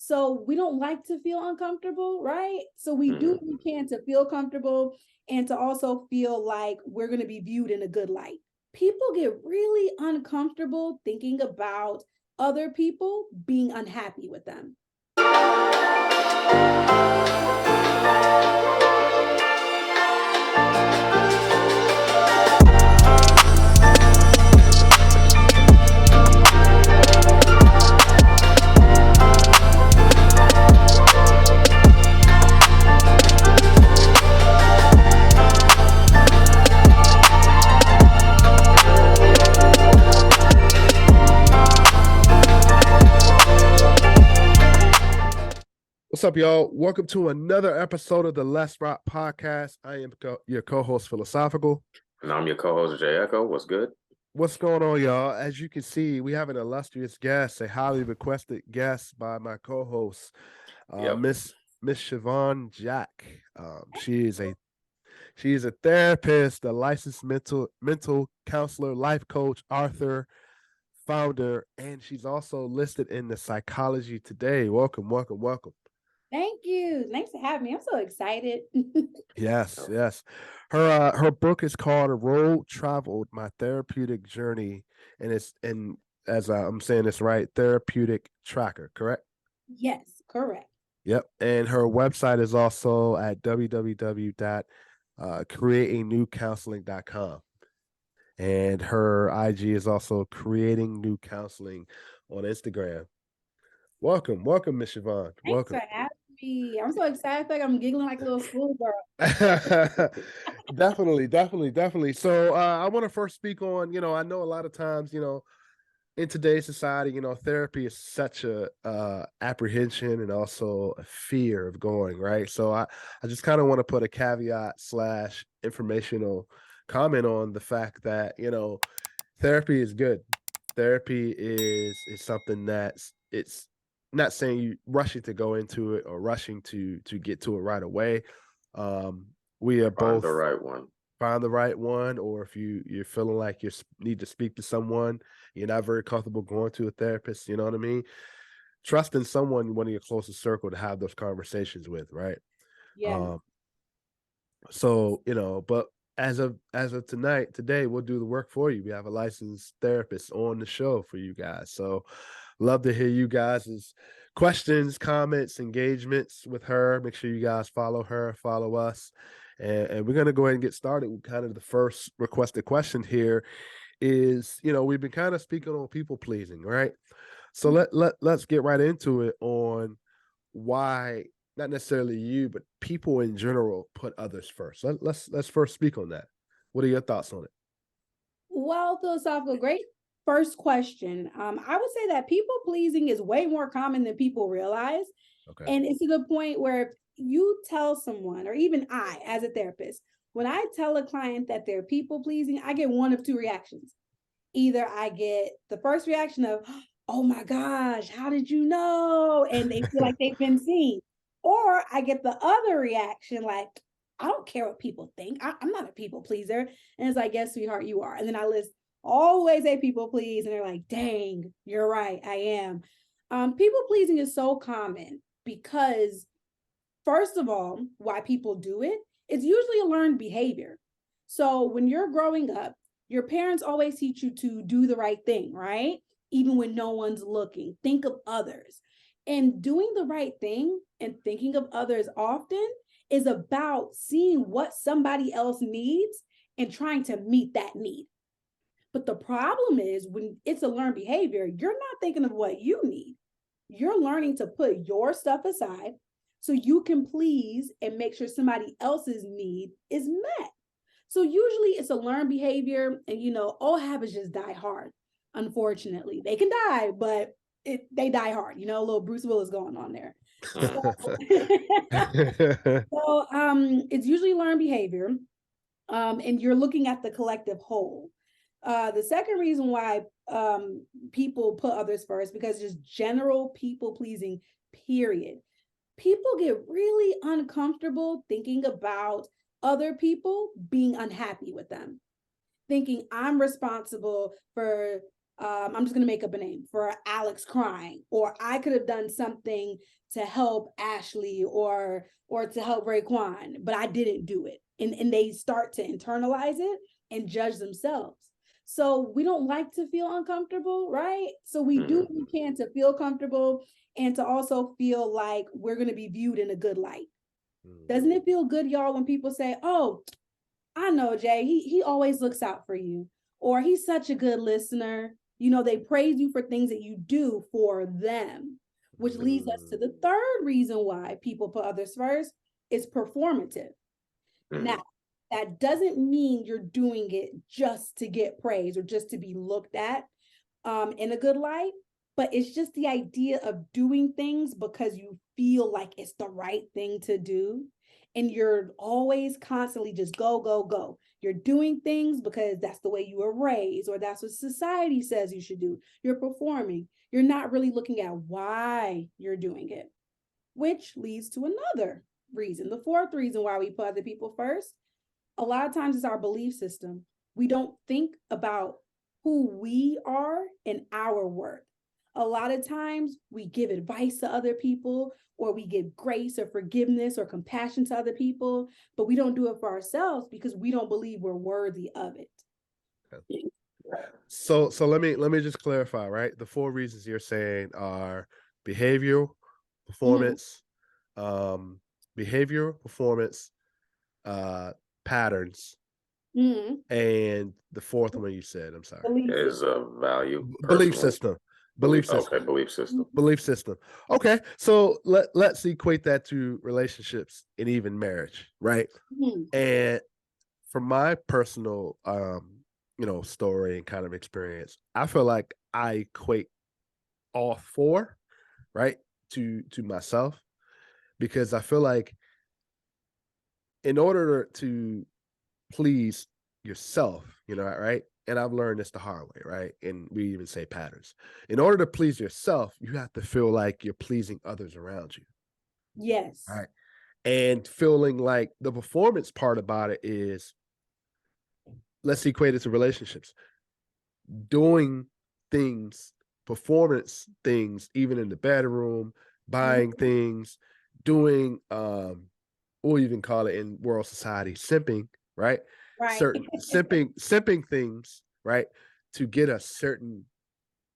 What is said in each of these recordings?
So we don't like to feel uncomfortable, right? So we do what we can to feel comfortable and to also feel like we're going to be viewed in a good light. People get really uncomfortable thinking about other people being unhappy with them. What's up, y'all? Welcome to another episode of the Let's Rock podcast. I am your co-host, Philasophikal. And I'm your co-host, Ecko. What's good? What's going on, y'all? As you can see, we have an illustrious guest, a highly requested guest by my co-host, Miss Shavon Jack. She is a therapist, a licensed mental counselor, life coach, author, founder, and she's also listed in the Psychology Today. Welcome. Thank you. Thanks for having me. I'm so excited. Yes. Her book is called "A Road Traveled: My Therapeutic Journey," and as I'm saying this right, therapeutic tracker, correct? Yes, correct. Yep. And her website is also at www.creatingnewcounseling.com. And her IG is also Creating New Counseling on Instagram. Welcome, Miss Shavon. Thanks Welcome. for having me. I'm so excited. I feel like I'm giggling like a little schoolgirl. Definitely. So I want to first speak on, I know a lot of times, in today's society, therapy is such a apprehension and also a fear of going, right? So I just kind of want to put a caveat / informational comment on the fact that, therapy is good. Therapy is something it's not saying you rushing to go into it or rushing to get to it right away. We are both find the right one. Find the right one, or if you're feeling like you need to speak to someone, you're not very comfortable going to a therapist. You know what I mean? Trust in someone, one of your closest circle, to have those conversations with, right? Yeah. So but as of today, we'll do the work for you. We have a licensed therapist on the show for you guys. So love to hear you guys' questions, comments, engagements with her. Make sure you guys follow her, follow us. And we're going to go ahead and get started with kind of the first requested question here is, we've been kind of speaking on people pleasing, right? So let's get right into it on why not necessarily you, but people in general put others first. Let's first speak on that. What are your thoughts on it? Well, Philosophical, great first question. I would say that people pleasing is way more common than people realize. Okay. And it's to the point where if you tell someone, or even I, as a therapist, when I tell a client that they're people pleasing, I get one of two reactions. Either I get the first reaction of, oh my gosh, how did you know? And they feel like they've been seen. Or I get the other reaction, like, I don't care what people think. I'm not a people pleaser. And it's like, yes, sweetheart, you are. And then I list always say people please. And they're like, dang, you're right, I am. People pleasing is so common because, first of all, why people do it, it's usually a learned behavior. So when you're growing up, your parents always teach you to do the right thing, right? Even when no one's looking, think of others. And doing the right thing and thinking of others often is about seeing what somebody else needs and trying to meet that need. But the problem is when it's a learned behavior, you're not thinking of what you need. You're learning to put your stuff aside so you can please and make sure somebody else's need is met. So usually it's a learned behavior, and all habits just die hard. Unfortunately, they can die, but they die hard. A little Bruce Willis going on there. So, it's usually learned behavior, and you're looking at the collective whole. The second reason why people put others first, because just general people pleasing, period. People get really uncomfortable thinking about other people being unhappy with them, thinking I'm responsible for I'm just going to make up a name for Alex crying, or I could have done something to help Ashley or to help Raekwon, but I didn't do it. And they start to internalize it and judge themselves. So we don't like to feel uncomfortable, right? So we do what we can to feel comfortable and to also feel like we're going to be viewed in a good light. Doesn't it feel good, y'all, when people say, "Oh, I know Jay, he always looks out for you," or "He's such a good listener." You know, they praise you for things that you do for them, which leads us to the third reason why people put others first is performative. Now, that doesn't mean you're doing it just to get praise or just to be looked at in a good light, but it's just the idea of doing things because you feel like it's the right thing to do. And you're always constantly just go, go, go. You're doing things because that's the way you were raised, or that's what society says you should do. You're performing. You're not really looking at why you're doing it, which leads to another reason. The fourth reason why we put other people first, a lot of times it's our belief system. We don't think about who we are and our worth. A lot of times we give advice to other people, or we give grace or forgiveness or compassion to other people, but we don't do it for ourselves because we don't believe we're worthy of it. So let me just clarify, right? The four reasons you're saying are behavioral, performance, patterns, and the fourth one you said, I'm sorry, is a value. belief system. Belief system. Okay, belief system. Belief system. Okay, so let's equate that to relationships and even marriage, right? And from my personal story and kind of experience, I feel like I equate all four, right, to myself, because I feel like in order to please yourself, right? And I've learned this the hard way, right? And we even say patterns. In order to please yourself, you have to feel like you're pleasing others around you. Yes. Right. And feeling like the performance part about it is, let's equate it to relationships. Doing things, performance things, even in the bedroom, buying things, doing we'll even call it in world society simping, right? Certain simping things, right? To get a certain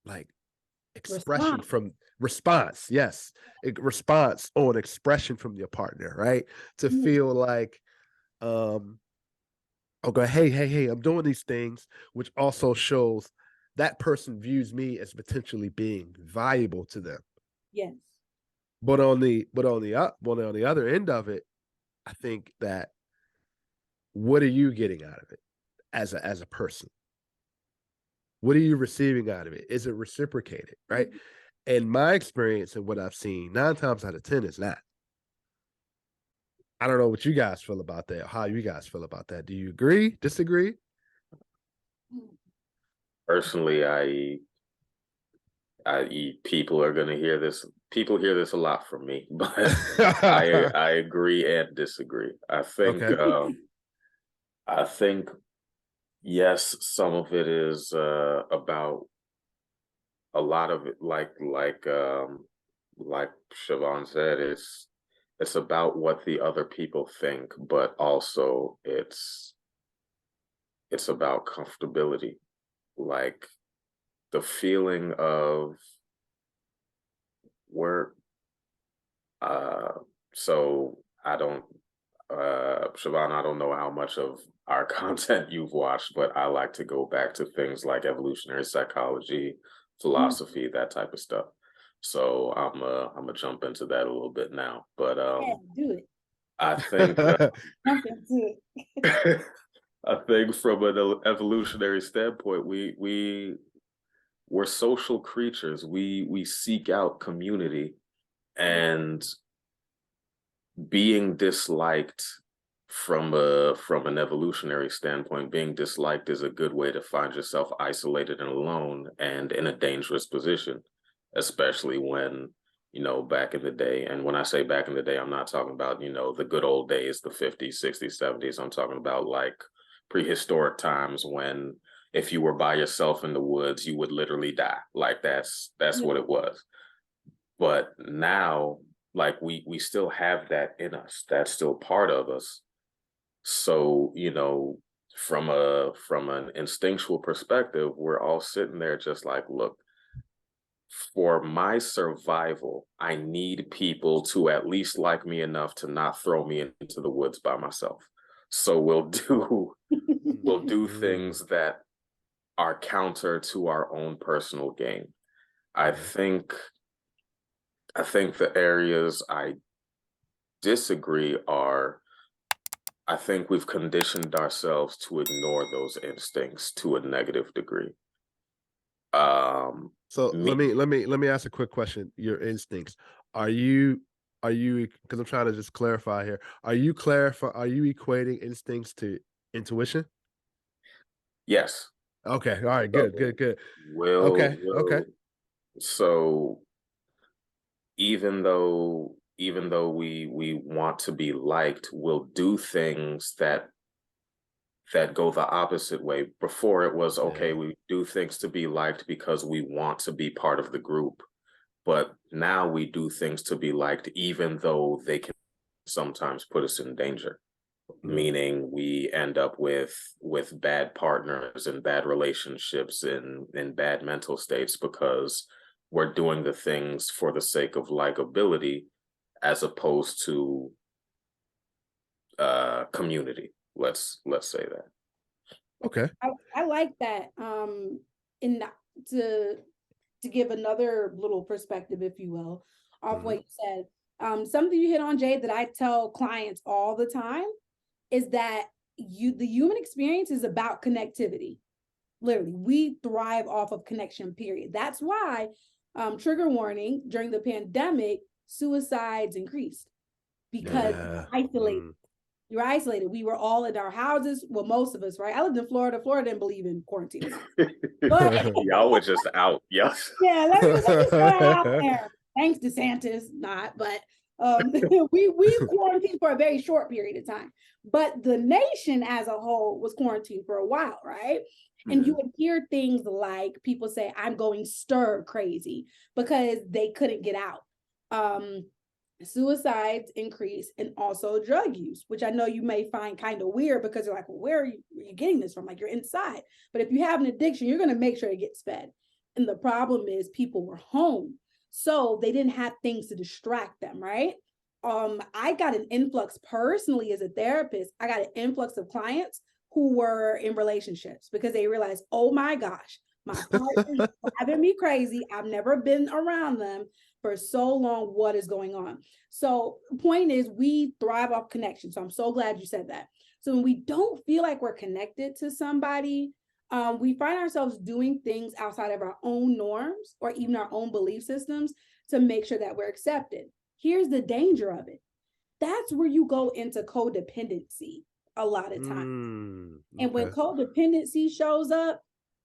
like expression from response. Yes. Response or an expression from your partner, right? To feel like okay, hey, I'm doing these things, which also shows that person views me as potentially being valuable to them. Yes. But on the other end of it, I think that what are you getting out of it as a person? What are you receiving out of it? Is it reciprocated, right? And my experience and what I've seen 9 times out of 10 is not. I don't know what you guys feel about that, how you guys feel about that. Do you agree, disagree? Personally, people are going to hear this. People hear this a lot from me, but I agree and disagree. I think, I think, yes, some of it is about a lot of it, like Shavon said, it's about what the other people think, but also it's about comfortability, like the feeling of work. So I don't, Shavon, I don't know how much of our content you've watched, but I like to go back to things like evolutionary psychology, philosophy, that type of stuff. So I'm gonna jump into that a little bit now. But do it. I think I think from an evolutionary standpoint, we're social creatures. We seek out community, and being disliked from an evolutionary standpoint, being disliked is a good way to find yourself isolated and alone and in a dangerous position, especially when, back in the day. And when I say back in the day, I'm not talking about, the good old days, the 50s, 60s, 70s. I'm talking about like prehistoric times when, if you were by yourself in the woods, you would literally die. Like that's what it was. But now, like we still have that in us. That's still part of us. So, from an instinctual perspective, we're all sitting there just like, look, for my survival, I need people to at least like me enough to not throw me into the woods by myself. So we'll do things that are counter to our own personal gain. I think the areas I disagree are, I think we've conditioned ourselves to ignore those instincts to a negative degree. So let me ask a quick question. Your instincts. Are you because I'm trying to just clarify here. Are you equating instincts to intuition? Yes. Okay. All right. Good. Will Okay. So even though we want to be liked, we'll do things that go the opposite way. Before it was, okay, we do things to be liked because we want to be part of the group. But now we do things to be liked, even though they can sometimes put us in danger. Meaning we end up with bad partners and bad relationships and in bad mental states because we're doing the things for the sake of likability as opposed to community. Let's say that. Okay. I like that. In to give another little perspective, if you will, off what you said. Something you hit on, Jade, that I tell clients all the time is that the human experience is about connectivity. Literally, we thrive off of connection, period. That's why, trigger warning, during the pandemic, suicides increased because isolated. You're isolated. We were all in our houses. Well, most of us, right? I lived in Florida. Florida didn't believe in quarantine. But y'all were just out. Yes. Yeah, let me throw that out there. Thanks, DeSantis, not, but we quarantined for a very short period of time. But the nation as a whole was quarantined for a while, right? And you would hear things like people say, I'm going stir crazy because they couldn't get out. Suicides increase and also drug use, which I know you may find kind of weird because you're like, well, where are you getting this from? Like, you're inside. But if you have an addiction, you're going to make sure it gets fed. And the problem is people were home, so they didn't have things to distract them, right? I got an influx personally as a therapist. I got an influx of clients who were in relationships because they realized, oh my gosh, my partner's driving me crazy. I've never been around them for so long. What is going on? So point is, we thrive off connection. So I'm so glad you said that. So when we don't feel like we're connected to somebody, we find ourselves doing things outside of our own norms or even our own belief systems to make sure that we're accepted. Here's the danger of it. That's where you go into codependency a lot of times. And when codependency shows up,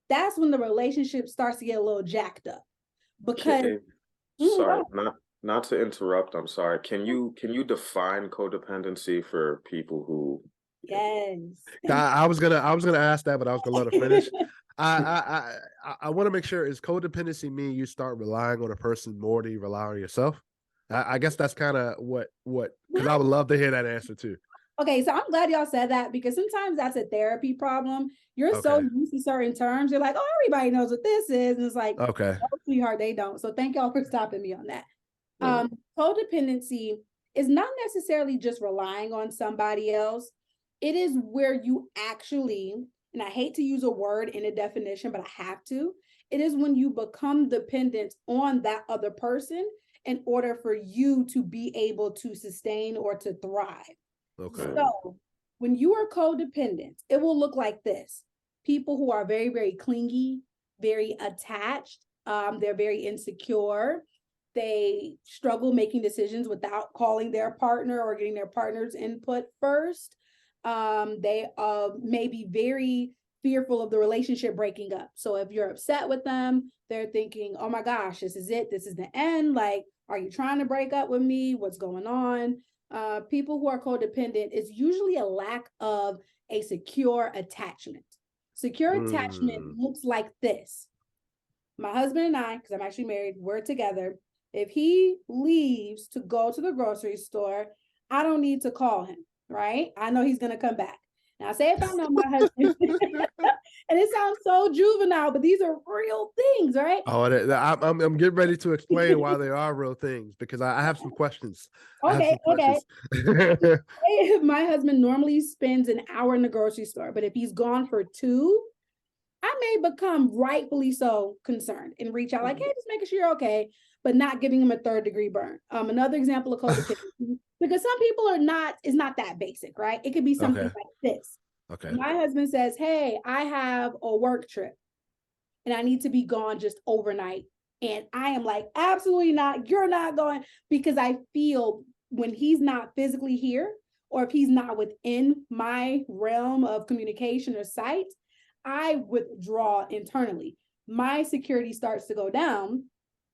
that's when the relationship starts to get a little jacked up. Because sorry, not to interrupt. I'm sorry. Can you define codependency for people who? Yes. I was gonna ask that, but I was gonna let her finish. I want to make sure, is codependency mean you start relying on a person more than you rely on yourself? I guess that's kind of what because I would love to hear that answer too. Okay, so I'm glad y'all said that because sometimes that's a therapy problem. You're so used to certain terms. You're like, oh, everybody knows what this is. And it's like, okay, oh, sweetheart, they don't. So thank y'all for stopping me on that. Codependency is not necessarily just relying on somebody else. It is where you actually, and I hate to use a word in a definition, but I have to. It is when you become dependent on that other person in order for you to be able to sustain or to thrive. Okay. So when you are codependent, it will look like this. People who are very, very clingy, very attached, they're very insecure. They struggle making decisions without calling their partner or getting their partner's input first. They may be very fearful of the relationship breaking up. So if you're upset with them, they're thinking, oh my gosh, this is it. This is the end. Like, are you trying to break up with me? What's going on? People who are codependent is usually a lack of a secure attachment. Secure attachment Mm. looks like this. My husband and I, because I'm actually married, we're together. If he leaves to go to the grocery store, I don't need to call him, right? I know he's going to come back. Now, say if I know my husband, and it sounds so juvenile, but these are real things, right? Oh, I'm getting ready to explain why they are real things because I have some questions. I have Okay, some questions. If my husband normally spends an hour in the grocery store, but if he's gone for 2, I may become rightfully so concerned and reach out like, hey, just making sure you're okay, but not giving him a 3rd-degree burn. Another example of codependency, because some people it's not that basic, right? It could be something Okay. like this. Okay. My husband says, hey, I have a work trip and I need to be gone just overnight. And I am like, absolutely not. You're not going, because I feel when he's not physically here, or if he's not within my realm of communication or sight, I withdraw internally. My security starts to go down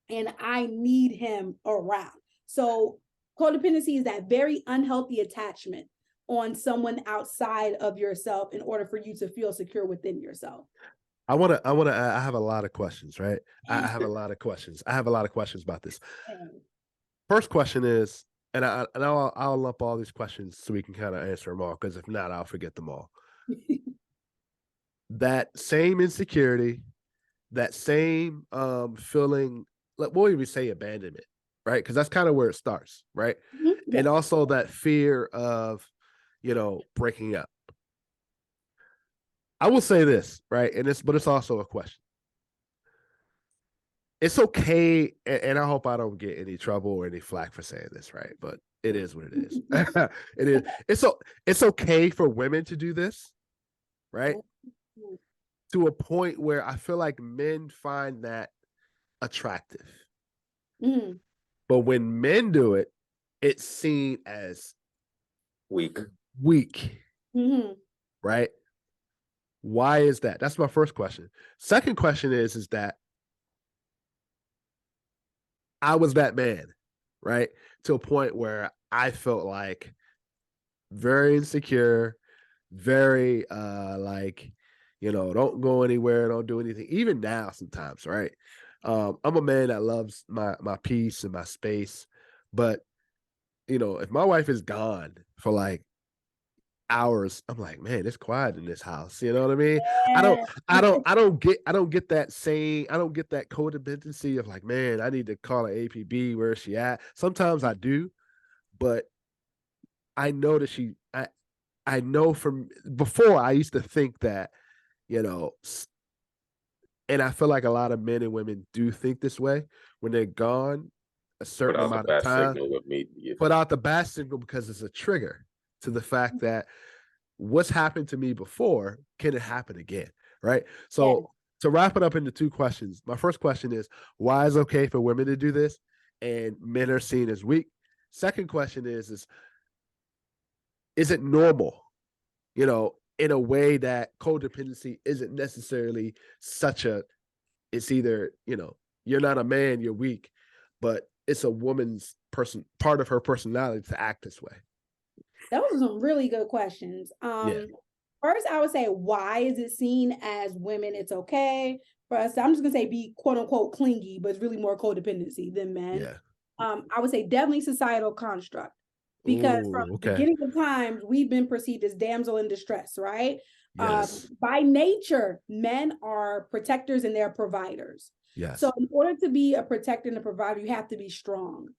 and I need him around. So codependency is that very unhealthy attachment on someone outside of yourself in order for you to feel secure within yourself. I have a lot of questions, right? I have a lot of questions. I have a lot of questions about this. First question is, and I'll lump all these questions so we can kind of answer them all, because if not, I'll forget them all. That same insecurity, that same feeling, like we'll even say abandonment, right? Because that's kind of where it starts, right? Yeah. And also that fear of, breaking up. I will say this, right? But it's also a question. It's okay, and I hope I don't get any trouble or any flack for saying this, right? But it is what it is. It is. It's okay for women to do this, right? To a point where I feel like men find that attractive. Mm. But when men do it, it's seen as Weak. Mm-hmm. Right? Why is that? That's my first question. Second question is that I was that man, right? To a point where I felt like very insecure, very don't go anywhere, don't do anything. Even now, sometimes, right? I'm a man that loves my peace and my space, but if my wife is gone for like hours, I'm like, man, it's quiet in this house. You know what I mean? Yeah. I don't get that same, I don't get that codependency of like, man, I need to call an APB, where is she at? Sometimes I do, but I know that I know from before I used to think that, and I feel like a lot of men and women do think this way when they're gone a certain amount of time, put out the bat signal because it's a trigger to the fact that what's happened to me before, can it happen again? Right. So to wrap it up into 2 questions, my first question is, why is it okay for women to do this and men are seen as weak? Second question is it normal, in a way that codependency isn't necessarily it's either, you're not a man, you're weak, but it's a woman's part of her personality to act this way. Those are some really good questions. First, I would say, why is it seen as women? It's okay for us. I'm just gonna say be quote unquote clingy, but it's really more codependency than men. Yeah. I would say definitely societal construct, because from the beginning of times we've been perceived as damsel in distress, right? Yes. By nature, men are protectors and they're providers. Yes. So in order to be a protector and a provider, you have to be strong.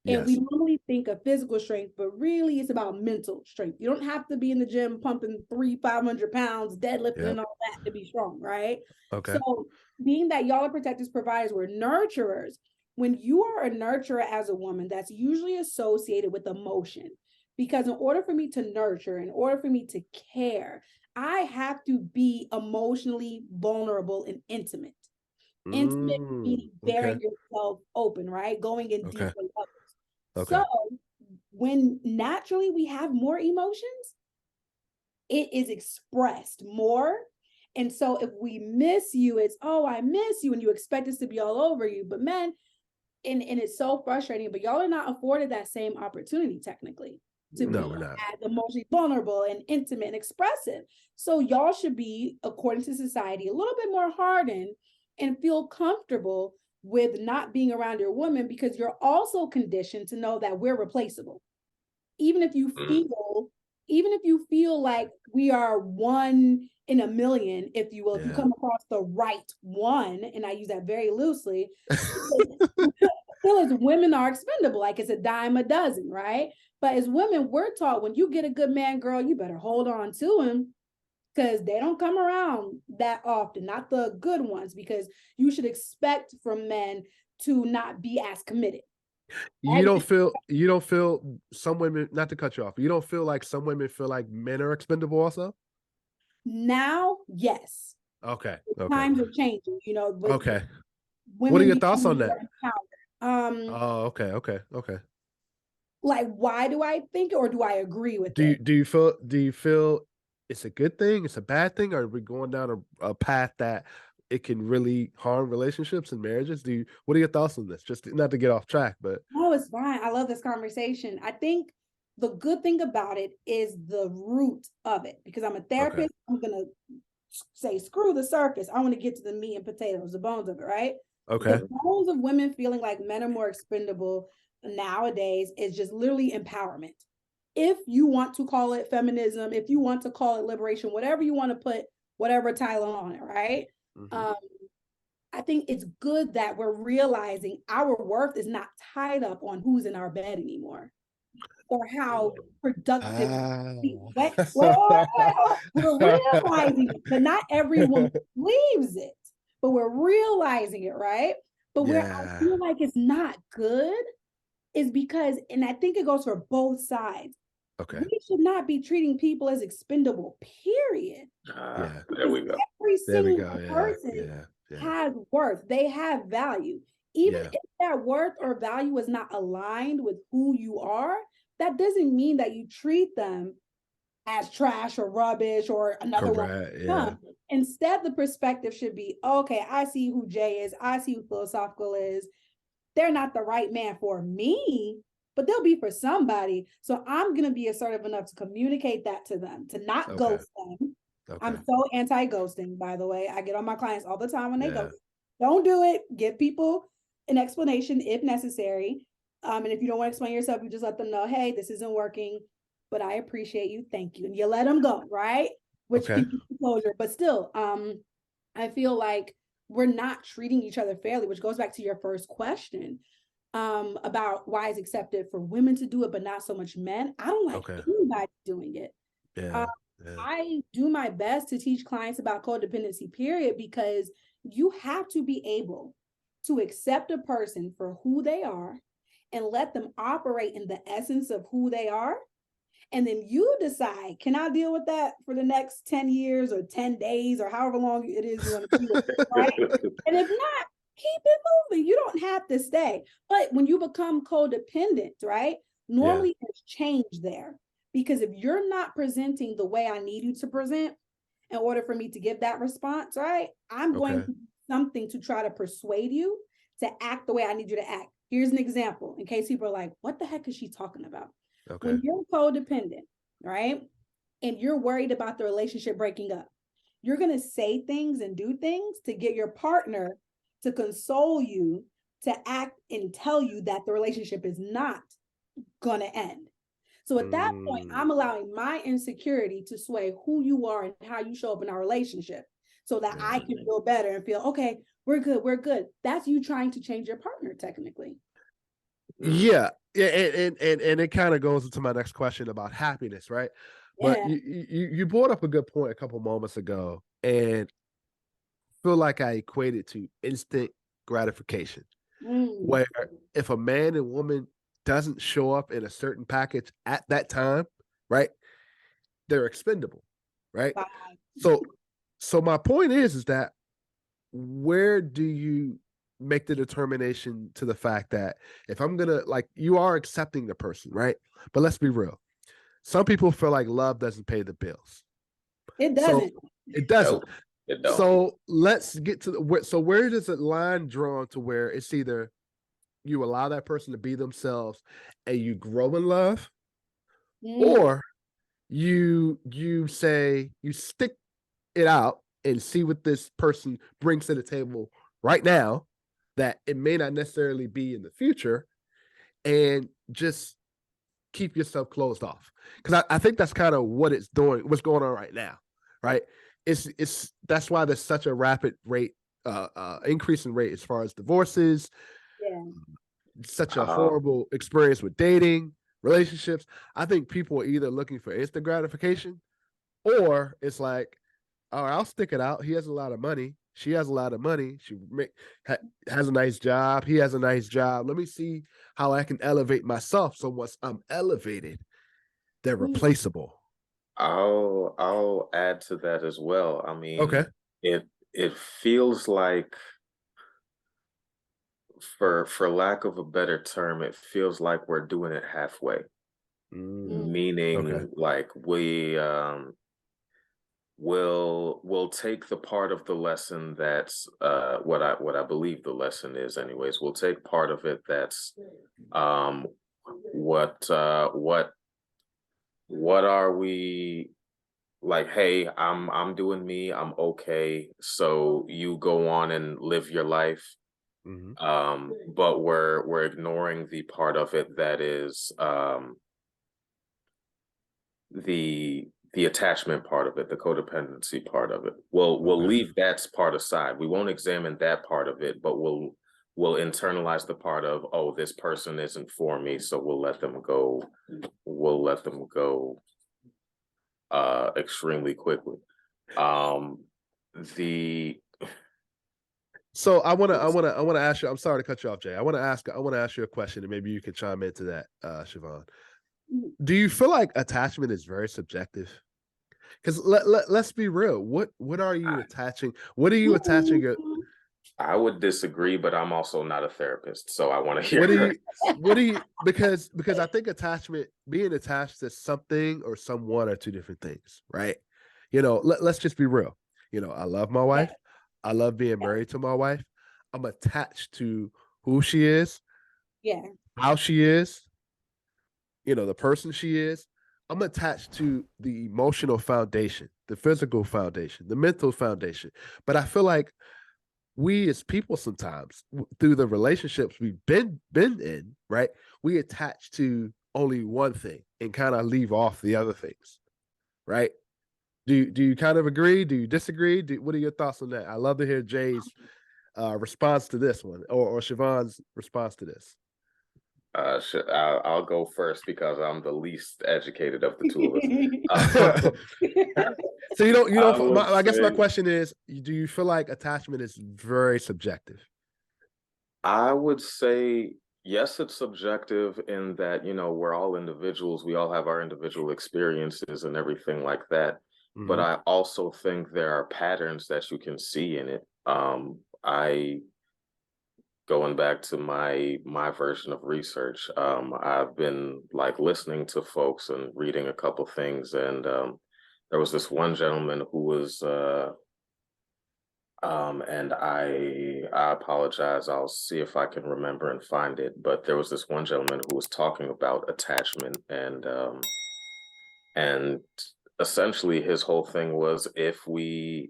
And Yes. we normally think of physical strength, but really it's about mental strength. You don't have to be in the gym pumping 500 pounds, deadlifting and all that to be strong, right? Okay. So being that y'all are protectors, providers, we're nurturers. When you are a nurturer as a woman, that's usually associated with emotion. Because in order for me to nurture, in order for me to care, I have to be emotionally vulnerable and intimate. Intimate meaning bearing yourself open, right? Going in deeper levels. So when naturally we have more emotions, it is expressed more. And so if we miss you, it's, oh, I miss you, and you expect us to be all over you. But men, and it's so frustrating, but y'all are not afforded that same opportunity technically. to No, be we're not. as emotionally vulnerable and intimate and expressive. So y'all should be, according to society, a little bit more hardened and feel comfortable with not being around your woman, because you're also conditioned to know that we're replaceable. Even if you feel like we are one in a million, if you will, if you come across the right one, and I use that very loosely, feel as women are expendable, like it's a dime a dozen, right? But as women, we're taught when you get a good man, girl, you better hold on to him, because they don't come around that often, not the good ones, because you should expect from men to not be as committed. You don't feel some women, not to cut you off, you don't feel like some women feel like men are expendable also? Now, yes. Okay. Times are changing, with Okay. women. What are your thoughts on that? Empowered. Oh, okay. Like, why do I think it, or do I agree with Do it? you feel it's a good thing, it's a bad thing, or are we going down a path that it can really harm relationships and marriages? What are your thoughts on this? Just not to get off track, but No, it's fine. I love this conversation. I think the good thing about it is the root of it, because I'm a therapist. I'm gonna say screw the surface. I want to get to the meat and potatoes, the bones of it, right? okay. The bones of women feeling like men are more expendable nowadays is just literally empowerment. If you want to call it feminism, if you want to call it liberation, whatever you want to put, whatever title on it, right? Mm-hmm. I think it's good that we're realizing our worth is not tied up on who's in our bed anymore, or how productive. We're realizing it, but not everyone believes it. But we're realizing it, right? But where I feel like it's not good is because, and I think it goes for both sides. Okay. We should not be treating people as expendable, period. There we go. Every single person has worth. They have value. Even if that worth or value is not aligned with who you are, that doesn't mean that you treat them as trash or rubbish or another one. Instead, the perspective should be, okay, I see who Jay is. I see who Philosophical is. They're not the right man for me, but they'll be for somebody. So I'm going to be assertive enough to communicate that to them, to not ghost them. I'm so anti-ghosting, by the way. I get on my clients all the time when they ghost. Don't do it. Give people an explanation if necessary. And if you don't want to explain yourself, you just let them know, hey, this isn't working, but I appreciate you. Thank you. And you let them go, right? Which keeps closure. But still, I feel like we're not treating each other fairly, which goes back to your first question about why it's accepted for women to do it, but not so much men. I don't like anybody doing it. I do my best to teach clients about codependency, period, because you have to be able to accept a person for who they are and let them operate in the essence of who they are. And then you decide, can I deal with that for the next 10 years or 10 days or however long it is you want to do it, right? And if not, keep it moving. You don't have to stay. But when you become codependent, right? Normally there's change there. Because if you're not presenting the way I need you to present in order for me to give that response, right? I'm going to do something to try to persuade you to act the way I need you to act. Here's an example in case people are like, what the heck is she talking about? When you're codependent, right? And you're worried about the relationship breaking up, you're going to say things and do things to get your partner to console you, to act and tell you that the relationship is not going to end. So at that point, I'm allowing my insecurity to sway who you are and how you show up in our relationship so that I can feel better and feel, okay, we're good. That's you trying to change your partner, technically. Yeah. And it kind of goes into my next question about happiness, right? But you brought up a good point a couple moments ago, and feel like I equate it to instant gratification, where if a man and woman doesn't show up in a certain package at that time, right, they're expendable, right? So my point is that where do you make the determination to the fact that if I'm gonna, like, you are accepting the person, right? But let's be real. Some people feel like love doesn't pay the bills. It doesn't. So it doesn't. Nope, it don't. So let's get to where does the line drawn to where it's either you allow that person to be themselves and you grow in love, or you say you stick it out and see what this person brings to the table right now that it may not necessarily be in the future, and just keep yourself closed off. Because I think that's kind of what's going on right now, right? It's that's why there's such a rapid rate increase in rate as far as divorces. Yeah. Such a horrible experience with dating, relationships. I think people are either looking for instant gratification, or it's like, all right, I'll stick it out. He has a lot of money. She has a lot of money. She has a nice job. He has a nice job. Let me see how I can elevate myself. So once I'm elevated, they're replaceable. I'll add to that as well. I mean, okay, it feels like, for lack of a better term, it feels like we're doing it halfway. Meaning, okay, like, we'll take the part of the lesson that's what I believe the lesson is anyways. We'll take part of it that's what are we, like, hey, I'm doing me, I'm okay, so you go on and live your life. But we're ignoring the part of it that is the attachment part of it, the codependency part of it. We'll leave that part aside. We won't examine that part of it, but we'll internalize the part of, oh, this person isn't for me, so we'll let them go. We'll let them go extremely quickly. The So I want to ask you. I'm sorry to cut you off, Jay. I want to ask you a question, and maybe you can chime into that, Shavon. Do you feel like attachment is very subjective? Because let's be real. What are you attaching? What are you attaching? I would disagree, but I'm also not a therapist, so I want to hear. What do you? Because I think attachment, being attached to something or someone, are two different things, right? Let's just be real. I love my wife. I love being married to my wife. I'm attached to who she is, how she is, the person she is. I'm attached to the emotional foundation, the physical foundation, the mental foundation. But I feel like we as people sometimes, through the relationships we've been in, right, we attach to only one thing and kind of leave off the other things, right? Do you kind of agree? Do you disagree? What are your thoughts on that? I love to hear Jay's response to this one, or Shavon's response to this. I'll go first because I'm the least educated of the two of us. So you don't. I guess my question is: do you feel like attachment is very subjective? I would say yes, it's subjective in that, we're all individuals. We all have our individual experiences and everything like that. But I also think there are patterns that you can see in it. Going back to my version of research, I've been like listening to folks and reading a couple things, and there was this one gentleman who was and I apologize, I'll see if I can remember and find it, but there was this one gentleman who was talking about attachment, and essentially his whole thing was, if we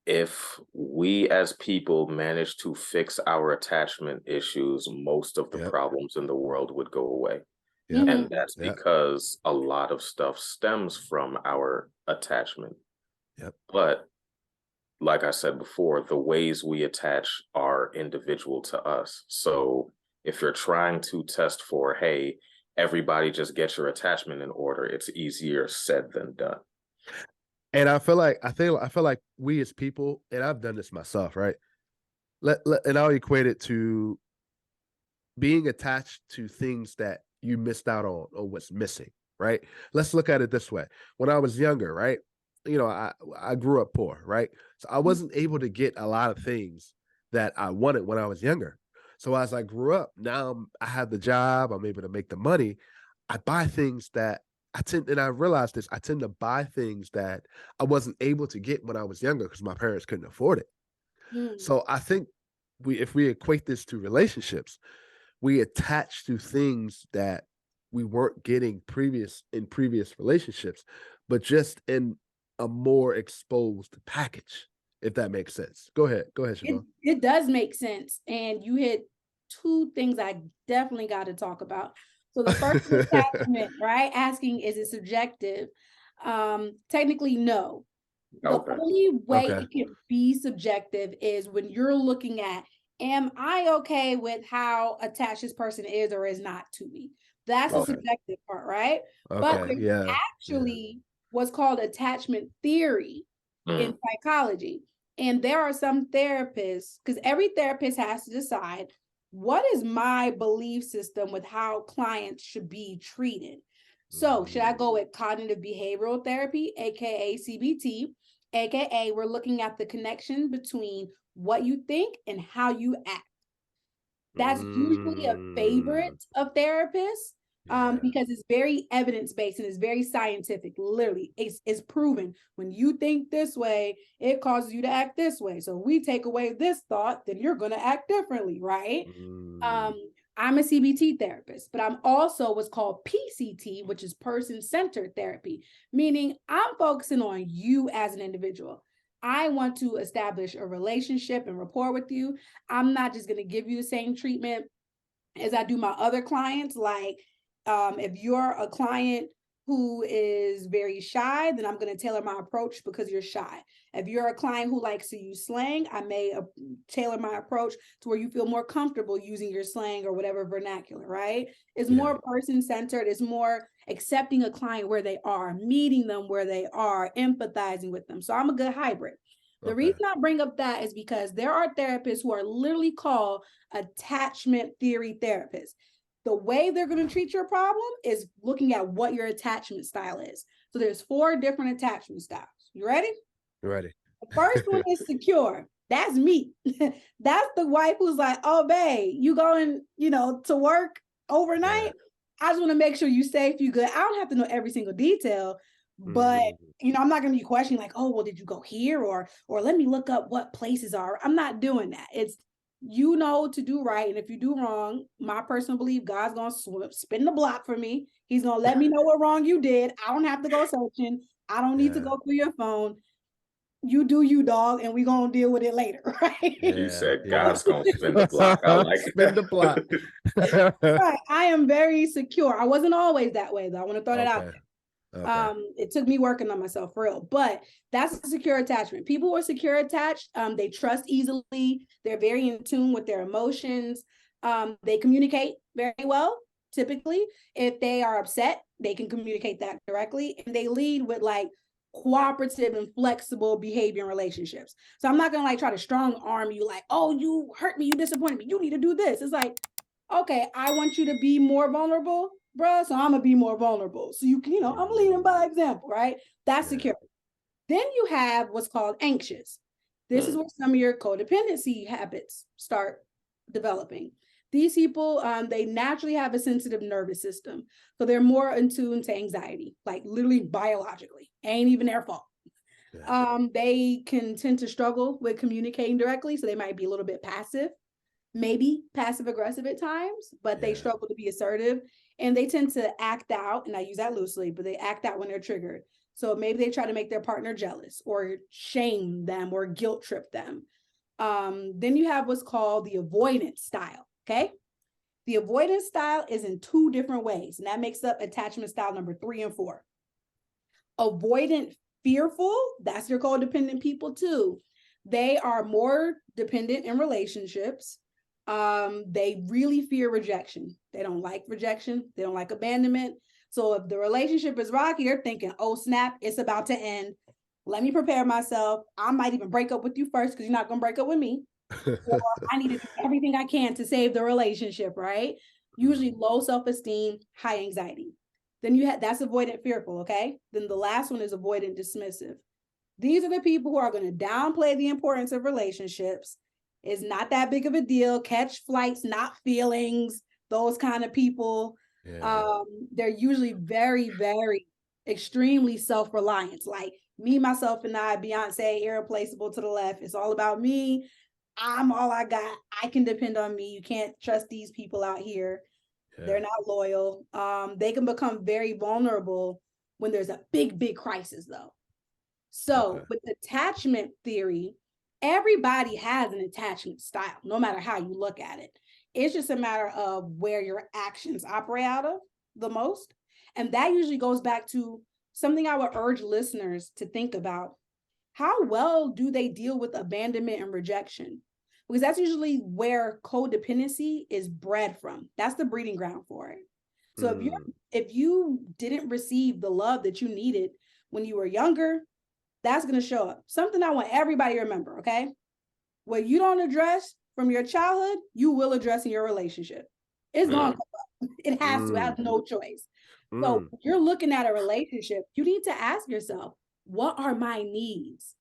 as people manage to fix our attachment issues, most of the problems in the world would go away. And that's because a lot of stuff stems from our attachment. But like I said before, the ways we attach are individual to us. So if you're trying to test for, hey, everybody just get your attachment in order, it's easier said than done. And I feel like we as people, and I've done this myself, right? And I'll equate it to being attached to things that you missed out on or what's missing, right? Let's look at it this way. When I was younger, right? I grew up poor, right? So I wasn't able to get a lot of things that I wanted when I was younger. So as I grew up, now I have the job, I'm able to make the money. I buy things that and I realized this, I tend to buy things that I wasn't able to get when I was younger because my parents couldn't afford it. So I think if we equate this to relationships, we attach to things that we weren't getting in previous relationships, but just in a more exposed package, if that makes sense. Go ahead, Shavon. It does make sense. And you hit two things I definitely got to talk about. So the first is attachment, right? Asking, is it subjective? Technically, no. The Okay. only way Okay. it can be subjective is when you're looking at, am I okay with how attached this person is or is not to me? That's the Okay. subjective part, right? But Okay. there's Yeah. actually what's called attachment theory in Mm. psychology. And there are some therapists, because every therapist has to decide, what is my belief system with how clients should be treated? So, should I go with cognitive behavioral therapy, aka CBT, aka we're looking at the connection between what you think and how you act? That's usually a Mm. favorite of therapists, Yeah. because it's very evidence-based and it's very scientific. Literally, it's proven when you think this way, it causes you to act this way. So if we take away this thought, then you're going to act differently, right? Mm. Um, I'm a CBT therapist, but I'm also what's called PCT, which is person-centered therapy, meaning I'm focusing on you as an individual. I want to establish a relationship and rapport with you. I'm not just going to give you the same treatment as I do my other clients. Like, if you're a client who is very shy, then I'm going to tailor my approach because you're shy. If you're a client who likes to use slang, I may tailor my approach to where you feel more comfortable using your slang or whatever vernacular, right? It's Yeah. more person-centered. It's more accepting a client where they are, meeting them where they are, empathizing with them. So I'm a good hybrid. The Okay. reason I bring up that is because there are therapists who are literally called attachment theory therapists. The way they're going to treat your problem is looking at what your attachment style is. So there's 4 different attachment styles. You ready? You ready? The first one is secure. That's me. That's the wife who's like, oh, babe, you going, to work overnight? I just want to make sure you safe, you good. I don't have to know every single detail, but I'm not going to be questioning like, oh, well, did you go here? Or let me look up what places are. I'm not doing that. It's, to do right. And if you do wrong, my personal belief, God's going to spin the block for me. He's going to let me know what wrong you did. I don't have to go searching. I don't need to go through your phone. You do you, dog, and we're going to deal with it later, right? You said God's gonna spin the block. I like Spin the block. Right. I am very secure. I wasn't always that way, though. I want to throw that out there. Okay. It took me working on myself for real, but that's a secure attachment. People who are secure attached, they trust easily. They're very in tune with their emotions. They communicate very well. Typically, if they are upset, they can communicate that directly, and they lead with like cooperative and flexible behavior in relationships. So I'm not gonna like try to strong arm you like, oh, you hurt me, you disappointed me, you need to do this. It's like, okay, I want you to be more vulnerable, bruh, so I'm gonna be more vulnerable. So you can, I'm leading by example, right? That's secure. Then you have what's called anxious. This is where some of your codependency habits start developing. These people, they naturally have a sensitive nervous system. So they're more in tune to anxiety, like literally biologically. Ain't even their fault. They can tend to struggle with communicating directly. So they might be a little bit passive, maybe passive aggressive at times, but they struggle to be assertive. And they tend to act out, and I use that loosely, but they act out when they're triggered. So maybe they try to make their partner jealous or shame them or guilt trip them. Then you have what's called the avoidance style. Okay. The avoidance style is in 2 different ways, and that makes up attachment style number 3 and 4. Avoidant fearful, that's your codependent people too. They are more dependent in relationships. They really fear rejection. They don't like rejection. They don't like abandonment. So if the relationship is rocky, they're thinking, oh, snap, it's about to end. Let me prepare myself. I might even break up with you first because you're not going to break up with me. Or I need to do everything I can to save the relationship, right? Usually low self-esteem, high anxiety. Then you have, that's avoidant fearful, okay? Then the last one is avoidant dismissive. These are the people who are going to downplay the importance of relationships. It's not that big of a deal. Catch flights, not feelings, those kind of people. They're usually very, very extremely self-reliant. Like me, myself, and I, Beyonce, irreplaceable to the left. It's all about me. I'm all I got. I can depend on me. You can't trust these people out here. They're not loyal. They can become very vulnerable when there's a big crisis, though. So with attachment theory, everybody has an attachment style, no matter how you look at it. It's just a matter of where your actions operate out of the most. And that usually goes back to something I would urge listeners to think about. How well do they deal with abandonment and rejection? Because that's usually where codependency is bred from. That's the breeding ground for it. So if you didn't receive the love that you needed when you were younger, that's going to show up. Something I want everybody to remember, okay? What you don't address from your childhood, you will address in your relationship. It's going to come up. It has to have no choice. So if you're looking at a relationship, you need to ask yourself, what are my needs?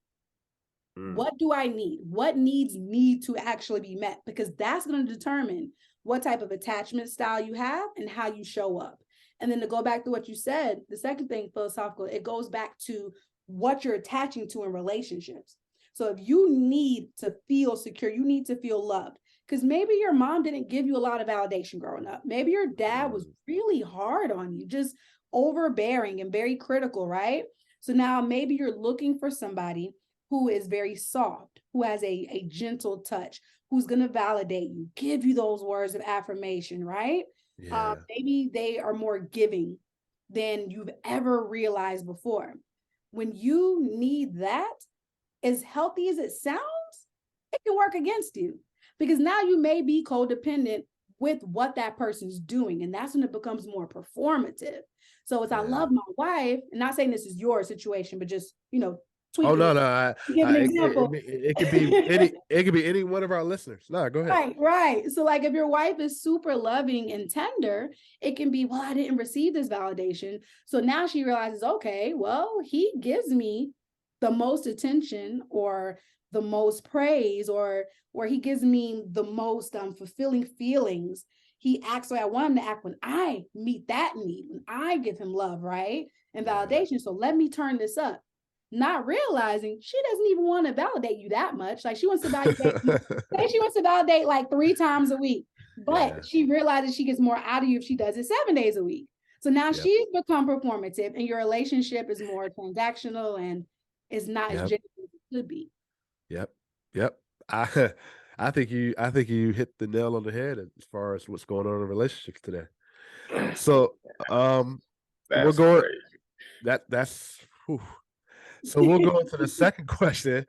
What do I need? What needs need to actually be met? Because that's going to determine what type of attachment style you have and how you show up. And then to go back to what you said, the second thing, philosophical, it goes back to what you're attaching to in relationships. So if you need to feel secure, you need to feel loved, because maybe your mom didn't give you a lot of validation growing up. Maybe your dad was really hard on you, just overbearing and very critical, right? So now maybe you're looking for somebody who is very soft, who has a gentle touch, who's going to validate you, give you those words of affirmation, right? Maybe they are more giving than you've ever realized before. When you need that, as healthy as it sounds, it can work against you, because now you may be codependent with what that person's doing. And that's when it becomes more performative. So as I love my wife, and not saying this is your situation, but just, tweaking. Oh no, give an example. It could be any one of our listeners. No, go ahead. Right. So like if your wife is super loving and tender, it can be, well, I didn't receive this validation. So now she realizes, okay, well, he gives me the most attention or the most praise, or he gives me the most fulfilling feelings. He acts the way I want him to act when I meet that need, when I give him love, right? And validation. So let me turn this up. Not realizing she doesn't even want to validate you that much. Like she wants to validate you. She wants to validate like 3 times a week, but she realizes she gets more out of you if she does it 7 days a week. So now she's become performative, and your relationship is more transactional and is not as genuine as it could be. Yep. I think you hit the nail on the head as far as what's going on in relationships today. So we're going crazy. That's whew. So we'll go into the second question.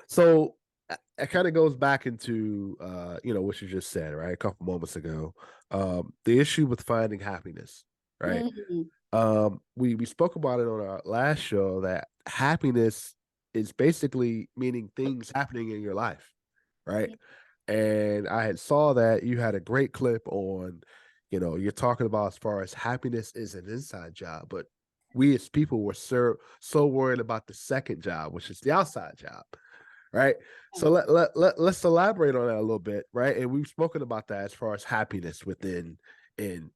So it kind of goes back into what you just said, right? A couple moments ago. The issue with finding happiness, right? We spoke about it on our last show, that happiness is basically meaning things happening in your life, right? And I had saw that you had a great clip on, you're talking about as far as happiness is an inside job, but we as people were so worried about the second job, which is the outside job, right? So let's elaborate on that a little bit, right? And we've spoken about that as far as happiness within in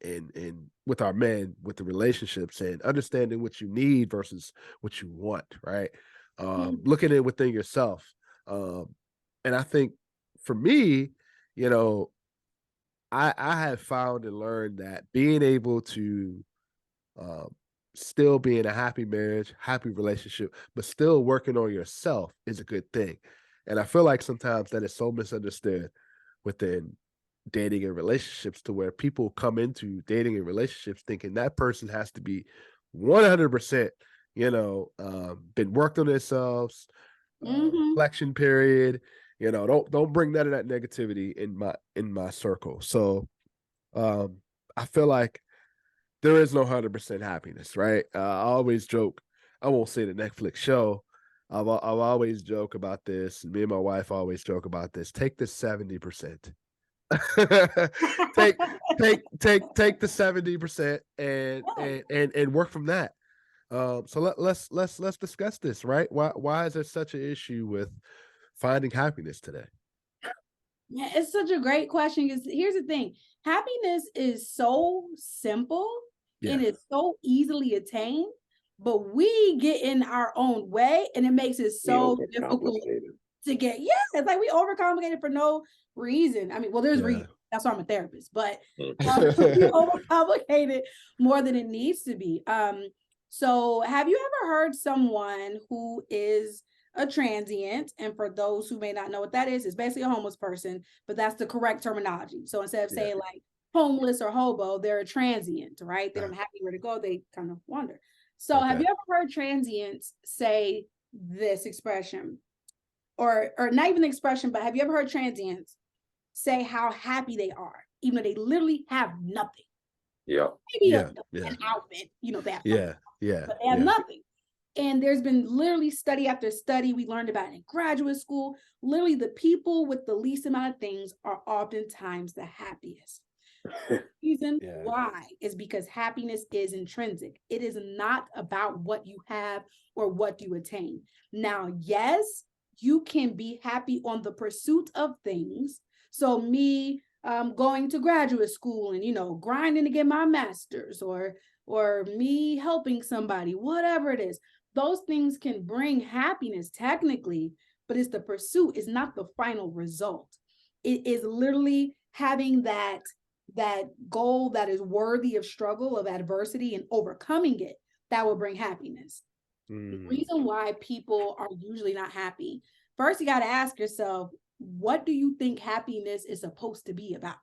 with our men, with the relationships, and understanding what you need versus what you want, right? Looking at it within yourself. And I think for me, I have found and learned that being able to still be in a happy marriage, happy relationship, but still working on yourself is a good thing. And I feel like sometimes that is so misunderstood within dating and relationships, to where people come into dating and relationships thinking that person has to be 100%, been worked on themselves, reflection period. Don't bring none of that negativity in my circle. So I feel like there is no 100% happiness, right? I always joke. I won't say the Netflix show. I've always joke about this, and me and my wife always joke about this. Take the 70%. take the 70% and work from that. So let's discuss this, right? Why is there such an issue with finding happiness today? Yeah, it's such a great question, because here's the thing. Happiness is so simple and it's so easily attained, but we get in our own way, and it makes it so difficult to get. It's like we overcomplicated for no reason. I mean, well, there's reason, That's why I'm a therapist, but Mm. we overcomplicate it more than it needs to be. So have you ever heard someone who is a transient? And for those who may not know what that is, it's basically a homeless person, but that's the correct terminology. So instead of saying like homeless or hobo, they're a transient, right? They don't have anywhere to go. They kind of wander. So have you ever heard transients say this expression? Or not even the expression, but have you ever heard transients say how happy they are, even though they literally have nothing? Yeah. Maybe an outfit, they have something, but they have nothing. And there's been literally study after study. We learned about it in graduate school. Literally, the people with the least amount of things are oftentimes the happiest. Reason why is because happiness is intrinsic. It is not about what you have or what you attain. Now, yes, you can be happy on the pursuit of things. So me going to graduate school and grinding to get my master's, or me helping somebody, whatever it is, those things can bring happiness technically, but it's the pursuit, it's not the final result. It is literally having that goal that is worthy of struggle, of adversity, and overcoming it, that will bring happiness. The reason why people are usually not happy, first you got to ask yourself, what do you think happiness is supposed to be about?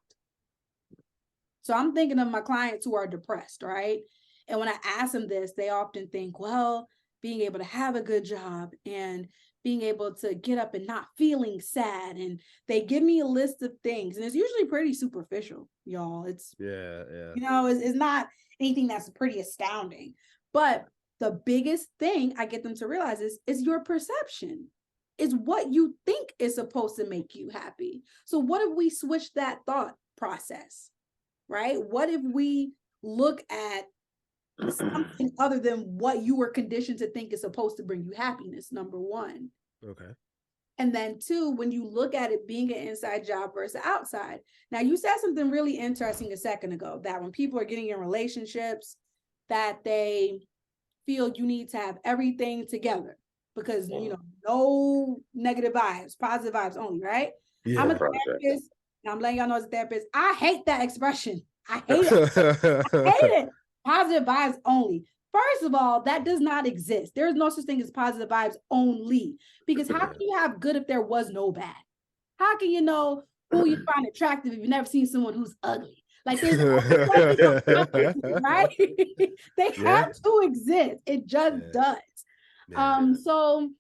So I'm thinking of my clients who are depressed, right? And when I ask them this, they often think, well, being able to have a good job and being able to get up and not feeling sad. And they give me a list of things, and it's usually pretty superficial, y'all. It's, it's not anything that's pretty astounding. But the biggest thing I get them to realize is your perception. Is what you think is supposed to make you happy. So what if we switch that thought process, right? What if we look at something other than what you were conditioned to think is supposed to bring you happiness, number one. Okay. And then two, when you look at it being an inside job versus outside. Now, you said something really interesting a second ago, that when people are getting in relationships, that they feel you need to have everything together because, no negative vibes, positive vibes only, right? I'm a therapist, and I'm letting y'all know as a therapist, I hate that expression. I hate it. I hate it. Positive vibes only. First of all, that does not exist. There is no such thing as positive vibes only. Because how can you have good if there was no bad? How can you know who you find attractive if you've never seen someone who's ugly? Like there's right? They have to exist. It just does. So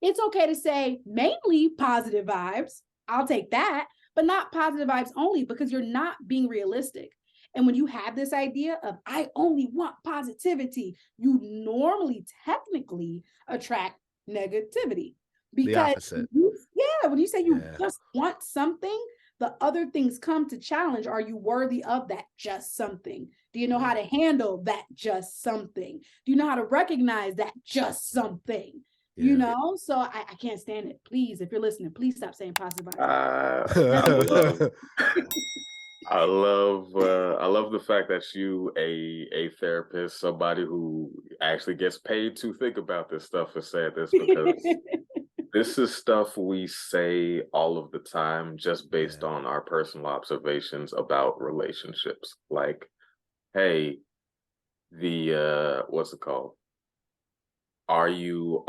it's okay to say mainly positive vibes. I'll take that, but not positive vibes only, because you're not being realistic. And when you have this idea of I only want positivity, you normally technically attract negativity. Because when you say you just want something, the other things come to challenge. Are you worthy of that just something? Do you know how to handle that just something? Do you know how to recognize that just something? So I can't stand it. Please, if you're listening, please stop saying positive vibes. I love the fact that you, a therapist, somebody who actually gets paid to think about this stuff, has said this, because this is stuff we say all of the time just based on our personal observations about relationships. Like, hey, what's it called? Are you,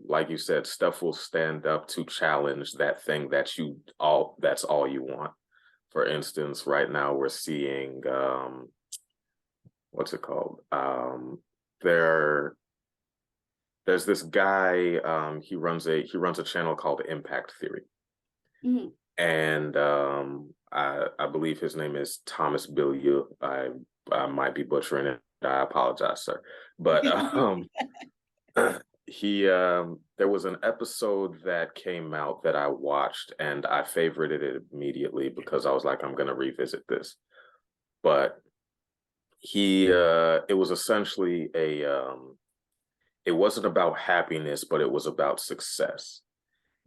like you said, stuff will stand up to challenge that thing that's all you want. For instance, right now we're seeing what's it called? There's this guy, he runs a channel called Impact Theory. Mm-hmm. And I believe his name is Thomas Bilyeu. I might be butchering it. I apologize, sir. But there was an episode that came out that I watched, and I favorited it immediately because I was like, I'm gonna revisit this. But it was essentially it wasn't about happiness, but it was about success.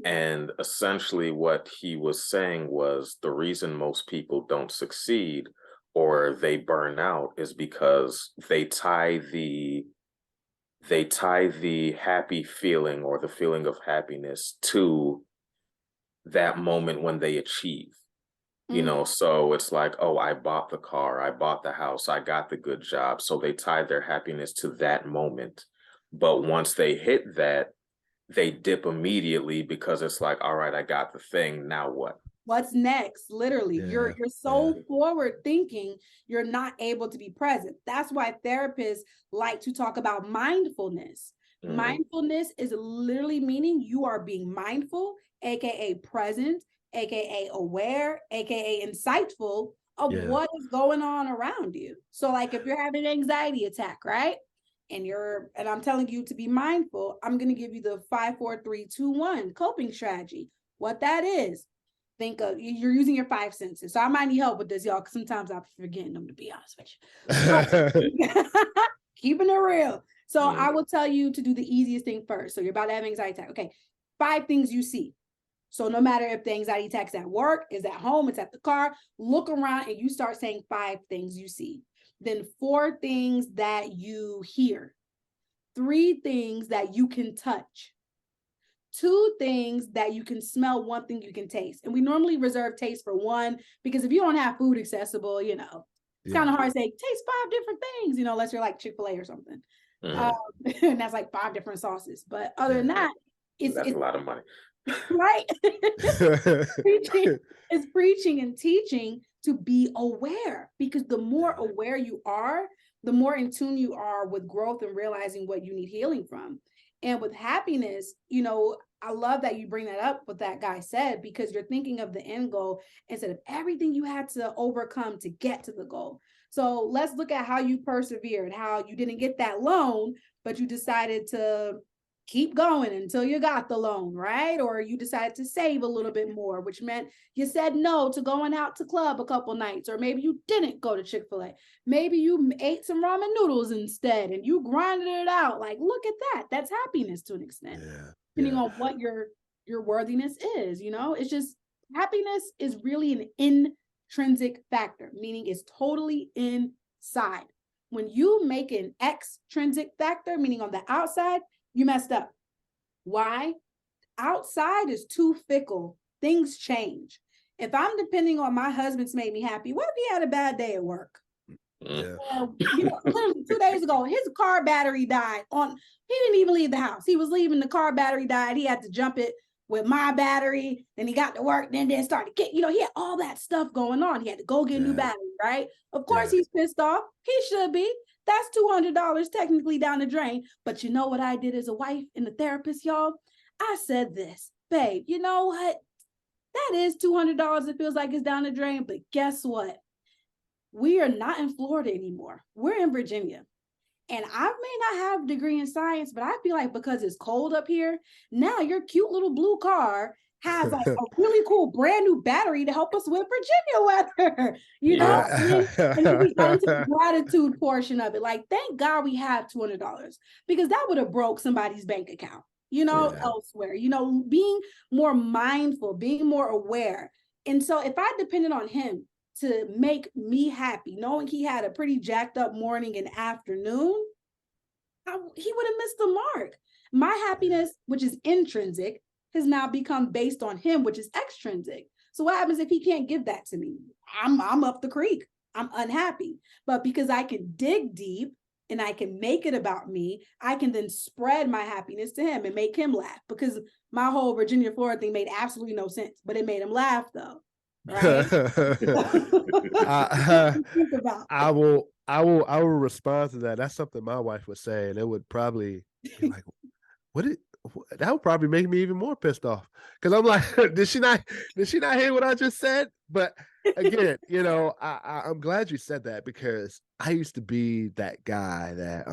And essentially what he was saying was the reason most people don't succeed or they burn out is because they tie the happy feeling or the feeling of happiness to that moment when they achieve. You know, so it's like, oh, I bought the car, I bought the house, I got the good job. So they tied their happiness to that moment. But once they hit that, they dip immediately because it's like, all right, I got the thing. Now what? What's next? Literally, Yeah, you're so forward thinking, you're not able to be present. That's why therapists like to talk about mindfulness. Mindfulness is literally meaning you are being mindful, aka present, aka aware, aka insightful of what is going on around you. So like if you're having an anxiety attack, right? And I'm telling you to be mindful, I'm going to give you the 5 4 3 2 1 coping strategy. What that is, think of, you're using your 5 senses. So I might need help with this, y'all, because sometimes I'm forgetting them, to be honest with you. Keeping it real. So I will tell you to do the easiest thing first. So you're about to have an anxiety attack. Okay, 5 things you see. So no matter if the anxiety attack's at work, is at home, it's at the car, look around and you start saying 5 things you see. Then 4 things that you hear. 3 things that you can touch. 2 things that you can smell, 1 thing you can taste. And we normally reserve taste for 1 because if you don't have food accessible, you know, it's kind of hard to say taste 5 different things, you know, unless you're like Chick-fil-A or something. And that's like 5 different sauces. But other than that, that's a lot of money. Right? It's preaching and teaching to be aware, because the more aware you are, the more in tune you are with growth and realizing what you need healing from. And with happiness, you know, I love that you bring that up, what that guy said, because you're thinking of the end goal instead of everything you had to overcome to get to the goal. So let's look at how you persevered, how you didn't get that loan, but you decided to keep going until you got the loan, right? Or you decided to save a little bit more, which meant you said no to going out to club a couple nights, or maybe you didn't go to Chick-fil-A. Maybe you ate some ramen noodles instead and you grinded it out. Like, look at that. That's happiness to an extent, depending on what your worthiness is, you know? It's just, happiness is really an intrinsic factor, meaning it's totally inside. When you make an extrinsic factor, meaning on the outside, you messed up. Why? Outside is too fickle. Things change. If I'm depending on my husband to make me happy, what if he had a bad day at work? You know, literally 2 days ago, his car battery died. He didn't even leave the house. He was leaving, the car battery died. He had to jump it with my battery. Then he got to work. Then started get, you know, he had all that stuff going on. He had to go get a new battery, right? Of course he's pissed off. He should be. That's $200 technically down the drain. But you know what I did as a wife and a therapist, y'all? I said this, babe, you know what? That is $200. It feels like it's down the drain. But guess what? We are not in Florida anymore. We're in Virginia. And I may not have a degree in science, but I feel like because it's cold up here, now your cute little blue car has like a really cool brand new battery to help us with Virginia weather, you know? And then we got into the gratitude portion of it. Like, thank God we have $200, because that would have broke somebody's bank account, you know, elsewhere, you know, being more mindful, being more aware. And so if I depended on him to make me happy, knowing he had a pretty jacked up morning and afternoon, he would have missed the mark. My happiness, which is intrinsic, has now become based on him, which is extrinsic. So what happens if he can't give that to me? I'm up the creek. I'm unhappy. But because I can dig deep and I can make it about me, I can then spread my happiness to him and make him laugh, because my whole Virginia, Florida thing made absolutely no sense, but it made him laugh though. Right? I will respond to that. That's something my wife would say, and it would probably be like, that would probably make me even more pissed off, because I'm like, did she not hear what I just said? But again, you know, I'm glad you said that, because I used to be that guy that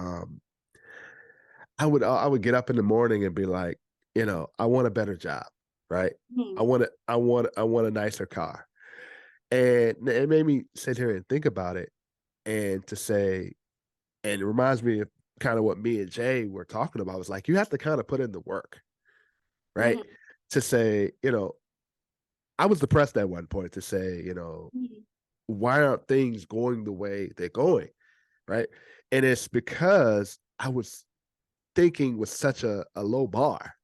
I would get up in the morning and be like, you know, I want a better job, right? I want a nicer car. And it made me sit here and think about it, and to say, and it reminds me of kind of what me and Jay were talking about. Was like, you have to kind of put in the work, right? To say, you know, I was depressed at one point, to say, you know, why aren't things going the way they're going, right? And it's because I was thinking with such a low bar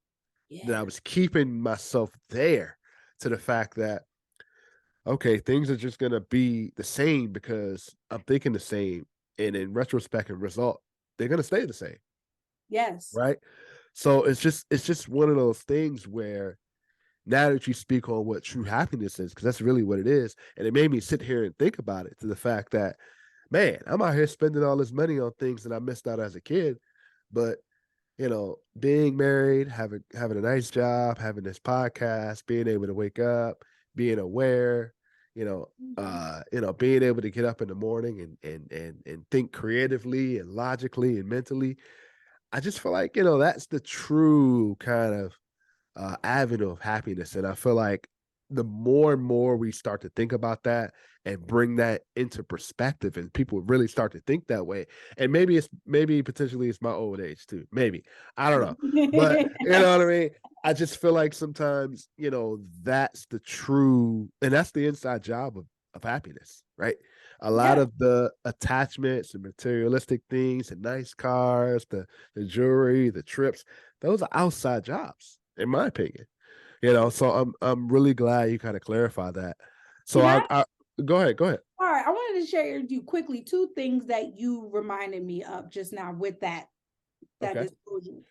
that I was keeping myself there, to the fact that okay, things are just gonna be the same because I'm thinking the same, and in retrospect and result, they're gonna stay the same, Yes. right? So it's just one of those things where now that you speak on what true happiness is, because that's really what it is, and it made me sit here and think about it to the fact that, man, I'm out here spending all this money on things that I missed out as a kid, but being married, having a nice job, having this podcast, being able to wake up, being aware, being able to get up in the morning and think creatively and logically and mentally. I just feel like, that's the true kind of avenue of happiness. And I feel like the more and more we start to think about that and bring that into perspective, and people really start to think that way, and maybe potentially it's my old age too, maybe, I don't know, but you know what I mean. I just feel like sometimes that's the true, and that's the inside job of happiness, right? A lot Yeah. of the attachments and materialistic things and nice cars, the jewelry, the trips, those are outside jobs, in my opinion. So I'm really glad you kind of clarify that. So Can I go ahead. All right, I wanted to share with you quickly two things that you reminded me of just now with that Okay. disclosure.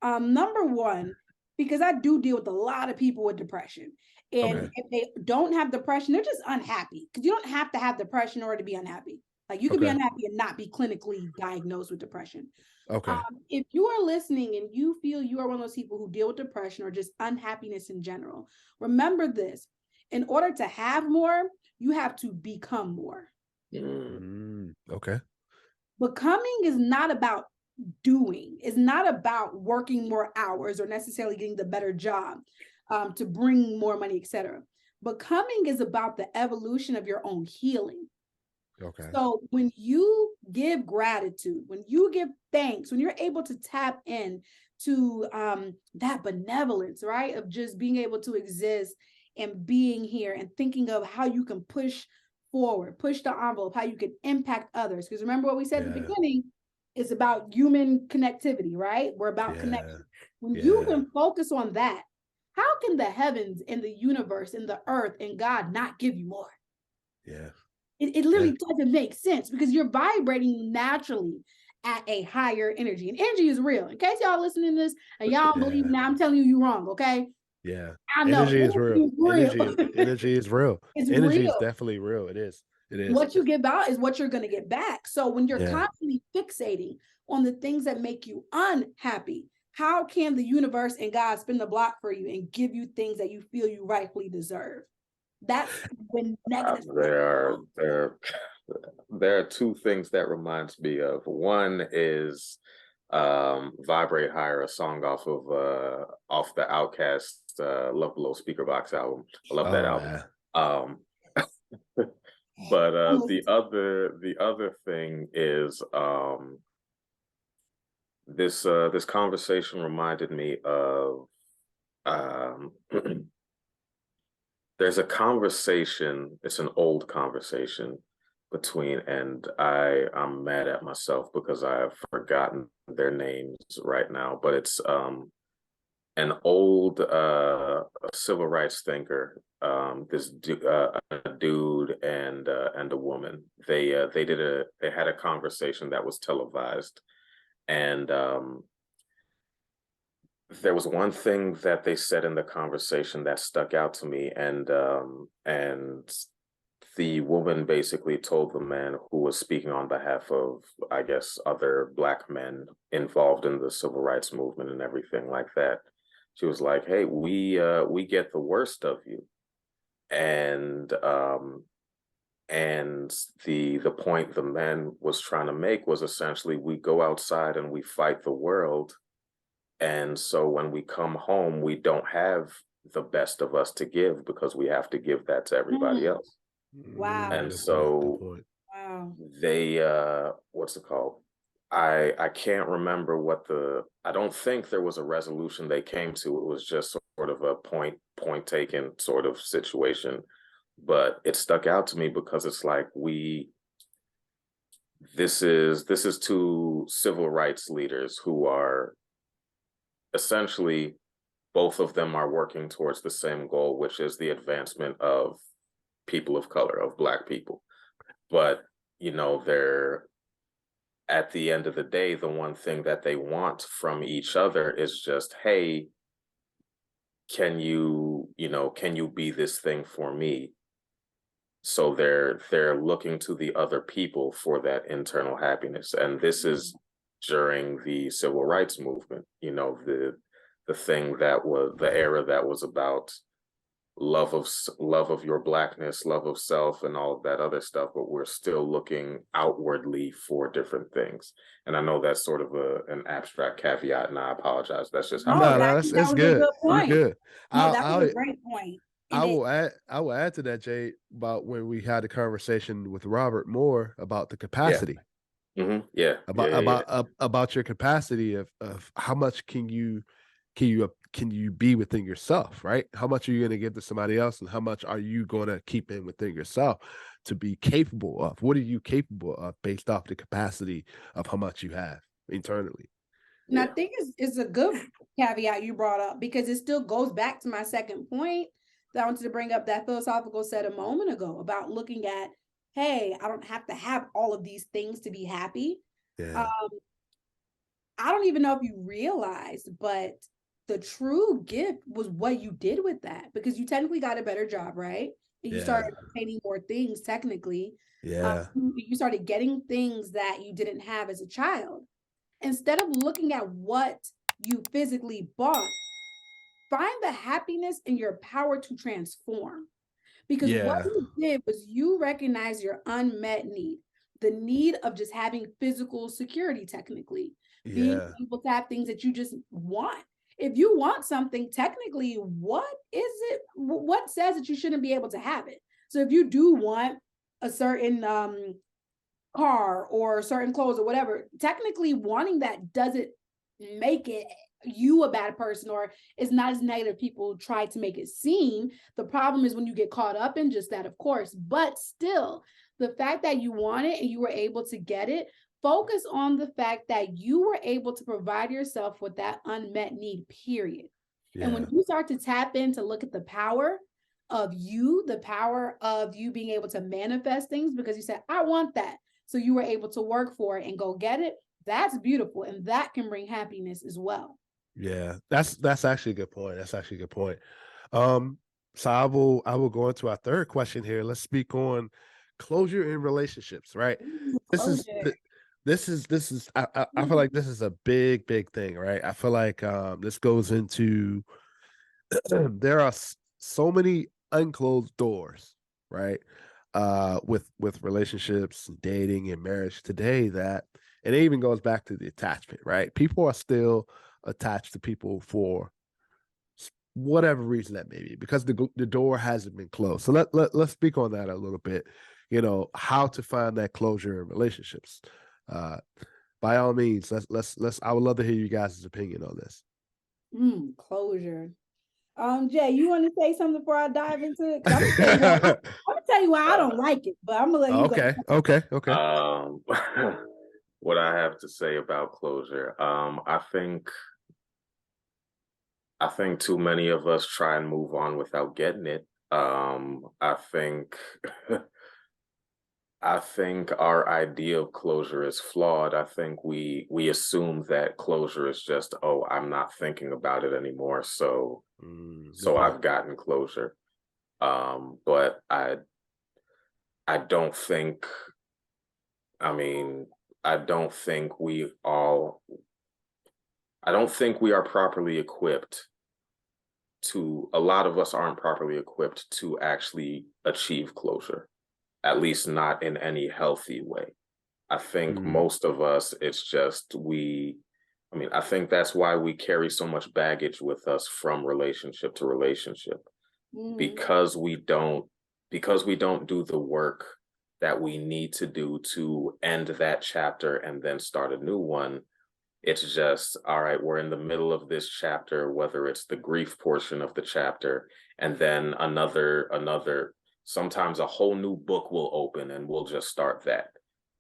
Number one, because I do deal with a lot of people with depression, and Okay. if they don't have depression, they're just unhappy. Because you don't have to have depression in order to be unhappy. Like you could be Okay. unhappy and not be clinically diagnosed with depression. Okay. If you are listening and you feel you are one of those people who deal with depression or just unhappiness in general, remember this: in order to have more, you have to become more. Okay. Becoming is not about doing, is not about working more hours or necessarily getting the better job to bring more money, etc. Becoming is about the evolution of your own healing. Okay. So when you give gratitude, when you give thanks, when you're able to tap in to that benevolence, right, of just being able to exist and being here and thinking of how you can push forward, push the envelope, how you can impact others. Because remember what we said at the Yeah. beginning, it's about human connectivity, right? We're about Yeah. connection. When you Yeah. can focus on that, how can the heavens and the universe and the earth and God not give you more? Yeah. It Yeah. literally doesn't make sense because you're vibrating naturally at a higher energy. And energy is real. In case y'all listening to this and y'all don't believe Yeah. now, I'm telling you, you're wrong, okay? Yeah. I know Energy is energy real. is real. Energy is real. It's Energy is real. definitely real. It is. It is. What you give out is what you're going to get back. So when you're Yeah. constantly fixating on the things that make you unhappy, how can the universe and God spin the block for you and give you things that you feel you rightfully deserve? That's when negative. There are two things that reminds me of. One is Vibrate Higher, a song off the Outcast Love Below Speaker Box album. I love that Oh album. yeah. But the other thing is this conversation reminded me of um there's a conversation, it's an old conversation between, and I'm mad at myself because I have forgotten their names right now, but it's an old civil rights thinker, a dude and a woman. They had a conversation that was televised, and there was one thing that they said in the conversation that stuck out to me, and the woman basically told the man who was speaking on behalf of, I guess, other Black men involved in the civil rights movement and everything like that. She was like, "Hey, we get the worst of you," and the point the man was trying to make was essentially, we go outside and we fight the world, and so when we come home, we don't have the best of us to give because we have to give that to everybody else. Wow. And Good point. Good so point. Wow. they what's it called? I can't remember I don't think there was a resolution they came to. It was just sort of a point taken sort of situation. But it stuck out to me because it's like this is two civil rights leaders who are essentially, both of them are working towards the same goal, which is the advancement of people of color, of Black people. But, you know, they're, at the end of the day, the one thing that they want from each other is just, hey, can you be this thing for me? So they're looking to the other people for that internal happiness. And this is during the civil rights movement, you know, the thing that was the era that was about love of your Blackness, love of self, and all of that other stuff, but we're still looking outwardly for different things. And I know that's sort of an abstract caveat, and I apologize. That's just how No, No, I. no, that that's was a good. good You point. good. No, I'll, that was I'll a great point. I And will add to that, Jay, about when we had a conversation with Robert Moore about the Yeah. capacity. Mm-hmm. Yeah. About your capacity of how much can you be within yourself, right? How much are you going to give to somebody else, and how much are you going to keep in within yourself to be capable of? What are you capable of based off the capacity of how much you have internally? And I think it's a good caveat you brought up, because it still goes back to my second point that I wanted to bring up, that Philosophical said a moment ago about looking at, hey, I don't have to have all of these things to be happy. Yeah. Um, I don't even know if you realized, but the true gift was what you did with that, because you technically got a better job, right? And you Yeah. started obtaining more things technically. Yeah. You started getting things that you didn't have as a child. Instead of looking at what you physically bought, find the happiness in your power to transform. Because what Yeah. you did was you recognize your unmet need, the need of just having physical security, technically, being Yeah. able to have things that you just want. If you want something, technically, what is it? What says that you shouldn't be able to have it? So if you do want a certain car or certain clothes or whatever, technically wanting that doesn't make it you a bad person, or it's not as negative people try to make it seem. The problem is when you get caught up in just that, of course, but still, the fact that you want it and you were able to get it, focus on the fact that you were able to provide yourself with that unmet need, period. And when Yeah. you start to tap in to look at the power of you, the power of you being able to manifest things because you said, I want that. So you were able to work for it and go get it. That's beautiful. And that can bring happiness as well. Yeah. That's actually a good point. That's actually a good point. So I will go into our third question here. Let's speak on closure in relationships, right? Ooh, This is closure. this is I feel like this is a big thing, right? I feel like this goes into there are so many unclosed doors, right? With relationships, and dating, and marriage today, that and it even goes back to the attachment, right? People are still attached to people for whatever reason that may be, because the door hasn't been closed. So let's speak on that a little bit. You know, how to find that closure in relationships. Uh, by all means, let's. I would love to hear you guys' opinion on this. Closure. Jay, you want to say something before I dive into it? Because I'm gonna tell you why I don't like it, but I'm gonna let you go. Okay. Um, what I have to say about closure, I think too many of us try and move on without getting it. I think I think our idea of closure is flawed. I think we assume that closure is just, oh, I'm not thinking about it anymore, so Good point. I've gotten closure. But I don't think, I mean, I don't think we all I don't think we are properly equipped to, a lot of us aren't properly equipped to actually achieve closure, at least not in any healthy way. I think Mm, most of us, it's just I think that's why we carry so much baggage with us from relationship to relationship, Mhm. because we don't do the work that we need to do to end that chapter and then start a new one. It's just, all right, we're in the middle of this chapter, whether it's the grief portion of the chapter, and then sometimes a whole new book will open and we'll just start that,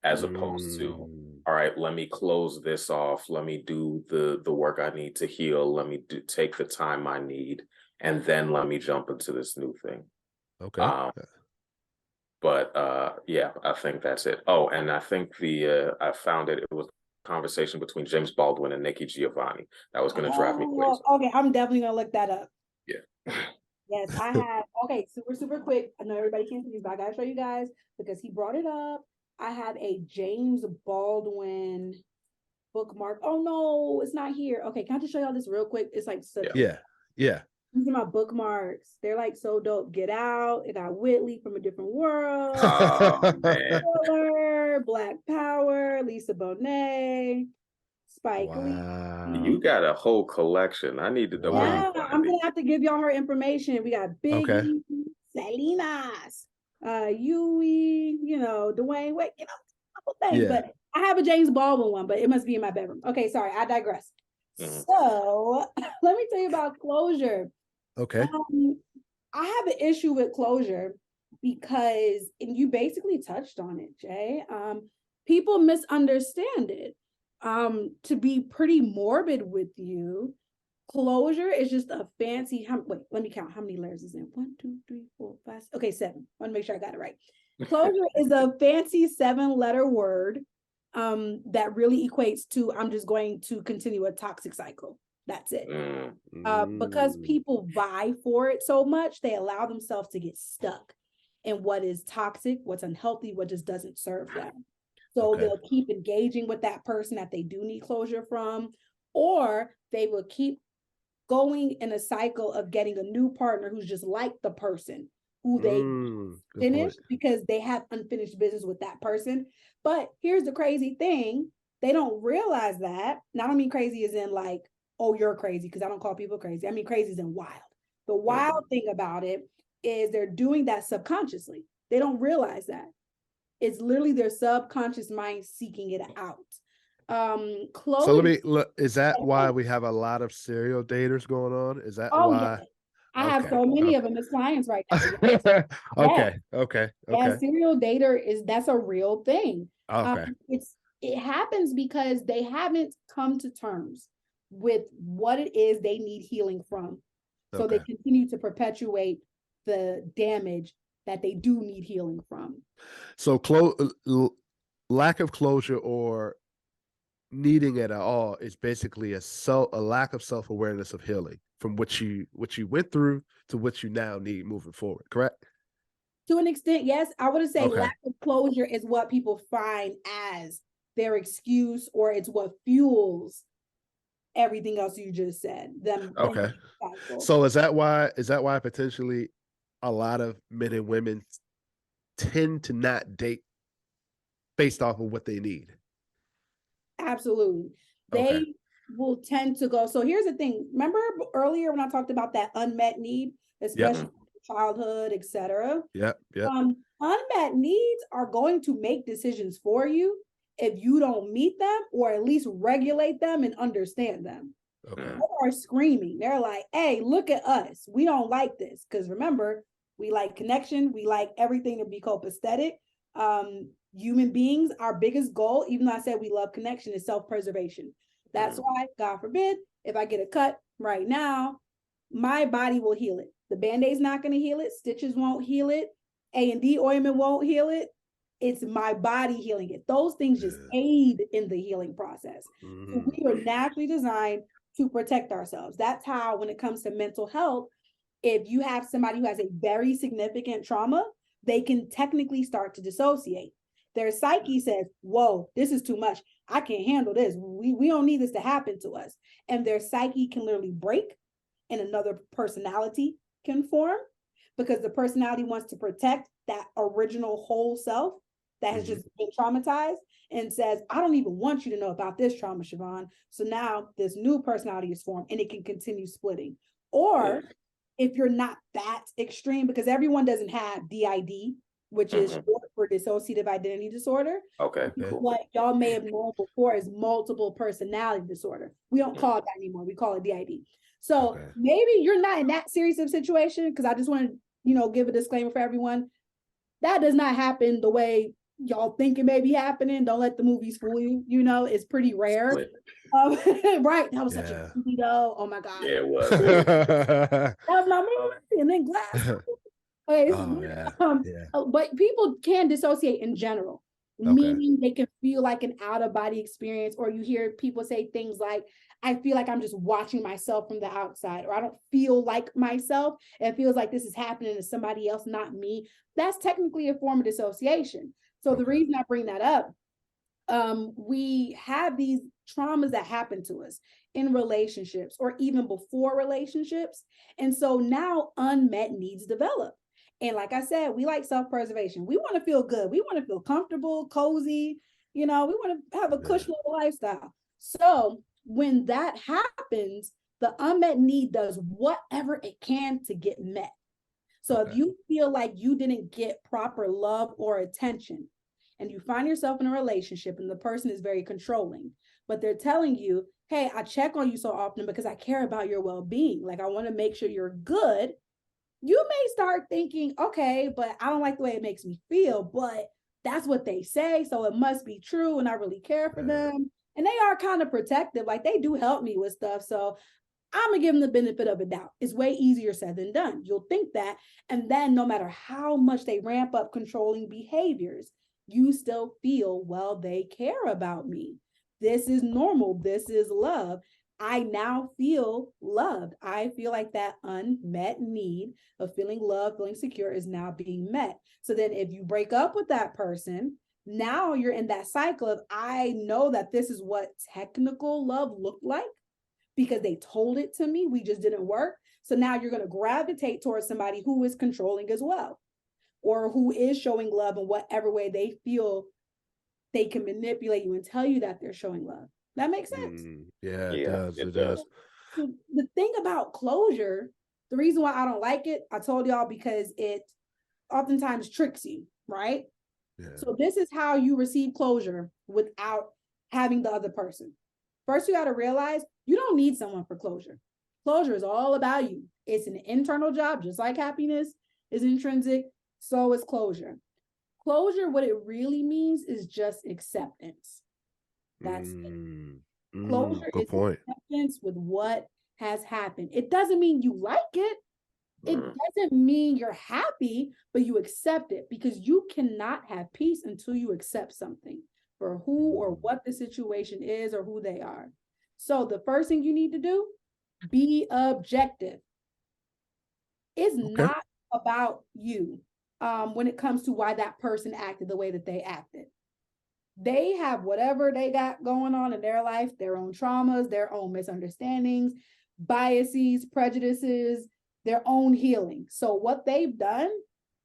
as opposed to, mm. all right, let me close this off. Let me do the work I need to heal. Let me take the time I need, and then let me jump into this new thing. Okay. Um, But yeah, I think that's it. Oh, and I think I found it was a conversation between James Baldwin and Nikki Giovanni. That was going to drive me crazy. Okay, I'm definitely gonna look that up. Yeah. Yes, I have. Okay, super quick. I know everybody can't see these, but I gotta show you guys because he brought it up. I have a James Baldwin bookmark. Oh no, it's not here. Okay, can I just show y'all this real quick? It's like such Yeah. These are my bookmarks. They're like so dope. Get Out. It got Whitley from a Different World. Oh man. Thriller, Black Power, Lisa Bonet, Spike Lee. You got a whole collection. I need to know where you Yeah, find I'm these. gonna have to give y'all her information. We got Biggie, Salinas, Huey, Dwayne Wade, a couple things. Yeah. But I have a James Baldwin one, but it must be in my bedroom. Okay, sorry, I digress. So let me tell you about closure. Okay. I have an issue with closure because, and you basically touched on it, Jay. People misunderstand it. To be pretty morbid with you, closure is just a fancy. Wait, let me count. How many letters is in? 1, 2, 3, 4, 5. Okay, 7. I want to make sure I got it right. Closure is a fancy 7-letter word that really equates to I'm just going to continue a toxic cycle. That's it. Because people vie for it so much, they allow themselves to get stuck in what is toxic, what's unhealthy, what just doesn't serve them. So they'll keep engaging with that person that they do need closure from, or they will keep going in a cycle of getting a new partner who's just like the person who they finished because they have unfinished business with that person. But here's the crazy thing. They don't realize that. Now, I don't mean crazy as in like, oh, you're crazy, because I don't call people crazy. I mean crazy as in wild. The wild thing about it is they're doing that subconsciously. They don't realize that. It's literally their subconscious mind seeking it out. So let me look. Is that why we have a lot of serial daters going on? Is that why? Yeah. I have so many of them as clients right now. Okay. Yeah, serial dater that's a real thing. Okay. It happens because they haven't come to terms with what it is they need healing from. So they continue to perpetuate the damage that they do need healing from. So lack of closure or needing it at all is basically a lack of self-awareness of healing from what you went through to what you now need moving forward, correct? To an extent, yes. I would say lack of closure is what people find as their excuse, or it's what fuels everything else you just said. So is that why potentially a lot of men and women tend to not date based off of what they need? Absolutely. They will tend to go. So here's the thing. Remember earlier when I talked about that unmet need, especially childhood, etc. Unmet needs are going to make decisions for you if you don't meet them, or at least regulate them and understand them. They are screaming. They're like, hey, look at us. We don't like this. Because remember, we like connection. We like everything to be copacetic. Human beings, our biggest goal, even though I said we love connection, is self-preservation. That's why, God forbid, if I get a cut right now, my body will heal it. The Band-Aid's not going to heal it. Stitches won't heal it. A&D ointment won't heal it. It's my body healing it. Those things just aid in the healing process. So we are naturally designed to protect ourselves. That's how, when it comes to mental health, if you have somebody who has a very significant trauma, they can technically start to dissociate. Their psyche says, whoa, this is too much. I can't handle this. We don't need this to happen to us. And their psyche can literally break and another personality can form, because the personality wants to protect that original whole self that has just been traumatized, and says, I don't even want you to know about this trauma, Shavon. So now this new personality is formed and it can continue splitting. Or if you're not that extreme, because everyone doesn't have DID, which is short for dissociative identity disorder. What y'all may have known before is multiple personality disorder. We don't call it that anymore. We call it DID. So maybe you're not in that serious of situation, because I just want to, give a disclaimer for everyone. That does not happen the way y'all think it may be happening. Don't let the movies fool you. It's pretty rare. Right. That was such a movie though. Oh my God. Yeah, it was. That was my movie. And then Glass. Okay, Oh yeah. Yeah. but people can dissociate in general, Okay. meaning they can feel like an out of body experience, or you hear people say things like, I feel like I'm just watching myself from the outside, or I don't feel like myself. It feels like this is happening to somebody else, not me. That's technically a form of dissociation. So the Okay. reason I bring that up, we have these traumas that happen to us in relationships or even before relationships. And so now unmet needs develop. And like I said, we like self-preservation. We want to feel good. We want to feel comfortable, cozy. We want to have a Yeah. cushy little lifestyle. So when that happens, the unmet need does whatever it can to get met. So if Okay. you feel like you didn't get proper love or attention, and you find yourself in a relationship and the person is very controlling, but they're telling you, hey, I check on you so often because I care about your well-being. Like, I want to make sure you're good. You may start thinking, okay, but I don't like the way it makes me feel, but that's what they say. So it must be true. And I really care for Yeah. them. And they are kind of protective. Like, they do help me with stuff. So I'm gonna give them the benefit of a doubt. It's way easier said than done. You'll think that. And then no matter how much they ramp up controlling behaviors, you still feel, well, they care about me. This is normal. This is love. I now feel loved. I feel like that unmet need of feeling loved, feeling secure is now being met. So then if you break up with that person, now you're in that cycle of, I know that this is what technical love looked like because they told it to me. We just didn't work. So now you're going to gravitate towards somebody who is controlling as well, or who is showing love in whatever way they feel they can manipulate you and tell you that they're showing love. That makes sense. Yeah, it Yeah, does. It it does. does. So the thing about closure, the reason why I don't like it, I told y'all, because it oftentimes tricks you, right? Yeah. So this is how you receive closure without having the other person. First, you got to realize you don't need someone for closure. Closure is all about you. It's an internal job, just like happiness is intrinsic. So is closure. Closure, what it really means is just acceptance. That's it. Closure Good is point. acceptance with what has happened. It doesn't mean you like it. It Mm. doesn't mean you're happy, but you accept it, because you cannot have peace until you accept something for who or what the situation is or who they are. So the first thing you need to do, be objective. It's Okay. not about you when it comes to why that person acted the way that they acted. They have whatever they got going on in their life, their own traumas, their own misunderstandings, biases, prejudices, their own healing. So what they've done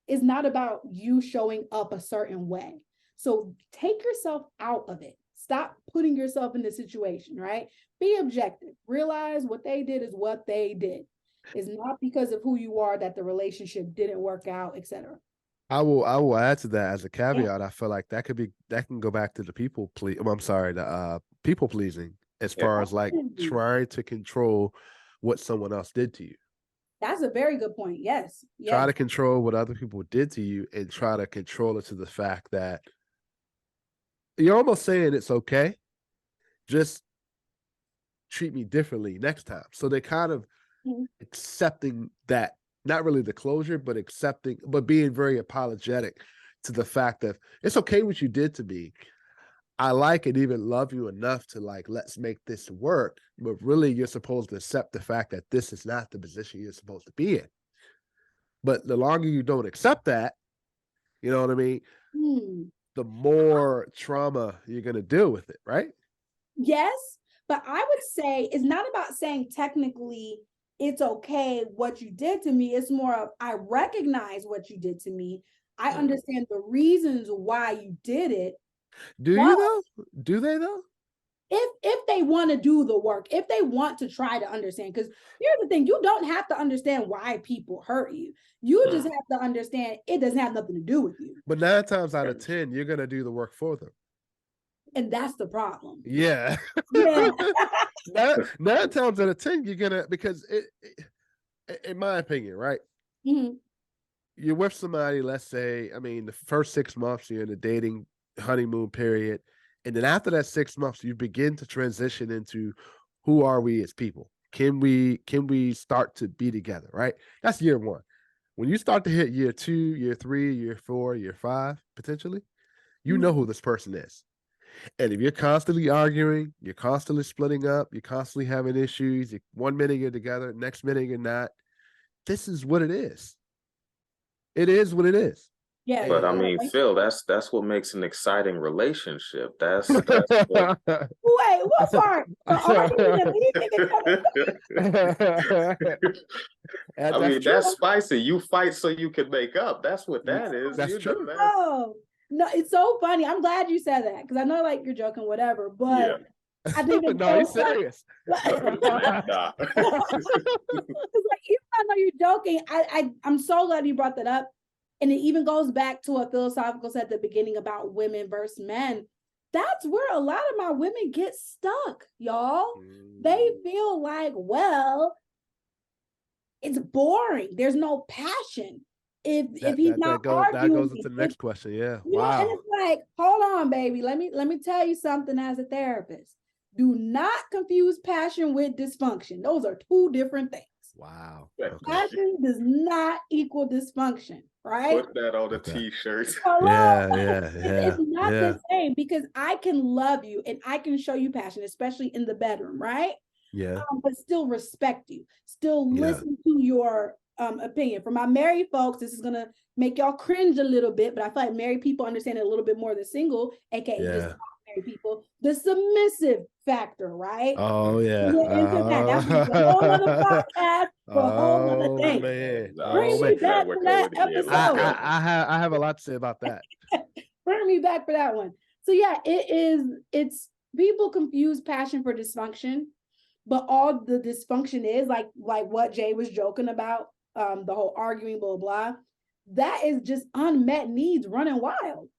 is not about you showing up a certain way. So take yourself out of it. Stop putting yourself in the situation, right? Be objective. Realize what they did is what they did. It's not because of who you are that the relationship didn't work out, etc. I will add to that as a Yeah. caveat. I feel like that can go back to the I'm sorry, the people pleasing, as Yeah. far as like trying to control what someone else did to you. That's a very good point. Yes. Try Yes. to control what other people did to you and try to control it to the fact that you're almost saying it's okay. Just treat me differently next time. So they kind of Mhm. accepting that, not really the closure, but accepting, but being very apologetic to the fact that it's okay what you did to me. I like and even love you enough to like, let's make this work. But really, you're supposed to accept the fact that this is not the position you're supposed to be in. But the longer you don't accept that, you know what I mean? Hmm. The more trauma you're going to deal with it, right? Yes, but I would say it's not about saying technically it's okay what you did to me. It's more of, I recognize what you did to me. I Mm. understand the reasons why you did it. Do But you though? Do they though? if they want to do the work, if they want to try to understand, because here's the thing, you don't have to understand why people hurt you. You just Mm. have to understand it doesn't have nothing to do with you. But 9 times out of 10, you're going to do the work for them. And that's the problem. Yeah. Yeah. nine times out of 10, you're going to, because in my opinion, right? Mhm. You're with somebody, let's say, I mean, the first 6 months, you're in the dating honeymoon period. And then after that 6 months, you begin to transition into who are we as people? Can we start to be together, right? That's year one. when you start to hit year 2, year 3, year 4, year 5, potentially, you know who this person is. And if you're constantly arguing, you're constantly splitting up, you're constantly having issues, one minute you're together, next minute you're not, this is what it is. It is what it is. Yeah. But I mean, Phil, that's what makes an exciting relationship. That's what... Wait, what part? Arguing and I mean, that's spicy. You fight so you can make up. That's what that is. That's true. Oh, no, it's so funny. I'm glad you said that because I know like you're joking, whatever, but I think it's no, he's serious. It's like, even though I know you're joking, I'm so glad you brought that up. And it even goes back to what Philosophikal said at the beginning about women versus men. That's where a lot of my women get stuck, y'all. They feel like, well, it's boring. There's no passion. If he's not arguing, that goes into the next question. Yeah. Wow. And it's like, hold on, baby. Let me tell you something as a therapist. Do not confuse passion with dysfunction. Those are two different things. Wow. Okay. Passion does not equal dysfunction, right? Put that on a t-shirt. Yeah. It's not the same, because I can love you and I can show you passion, especially in the bedroom, right? Yeah. But still respect you, still listen to your opinion. For my married folks, this is gonna make y'all cringe a little bit, but I feel like married people understand it a little bit more than single, aka just married people. The submissive factor, right? Oh yeah. That's a whole other podcast for a whole other day. Man. Bring me back for that episode. I have a lot to say about that. Bring me back for that one. So yeah, it's people confuse passion for dysfunction, but all the dysfunction is like what Jay was joking about, the whole arguing, blah, blah, that is just unmet needs running wild.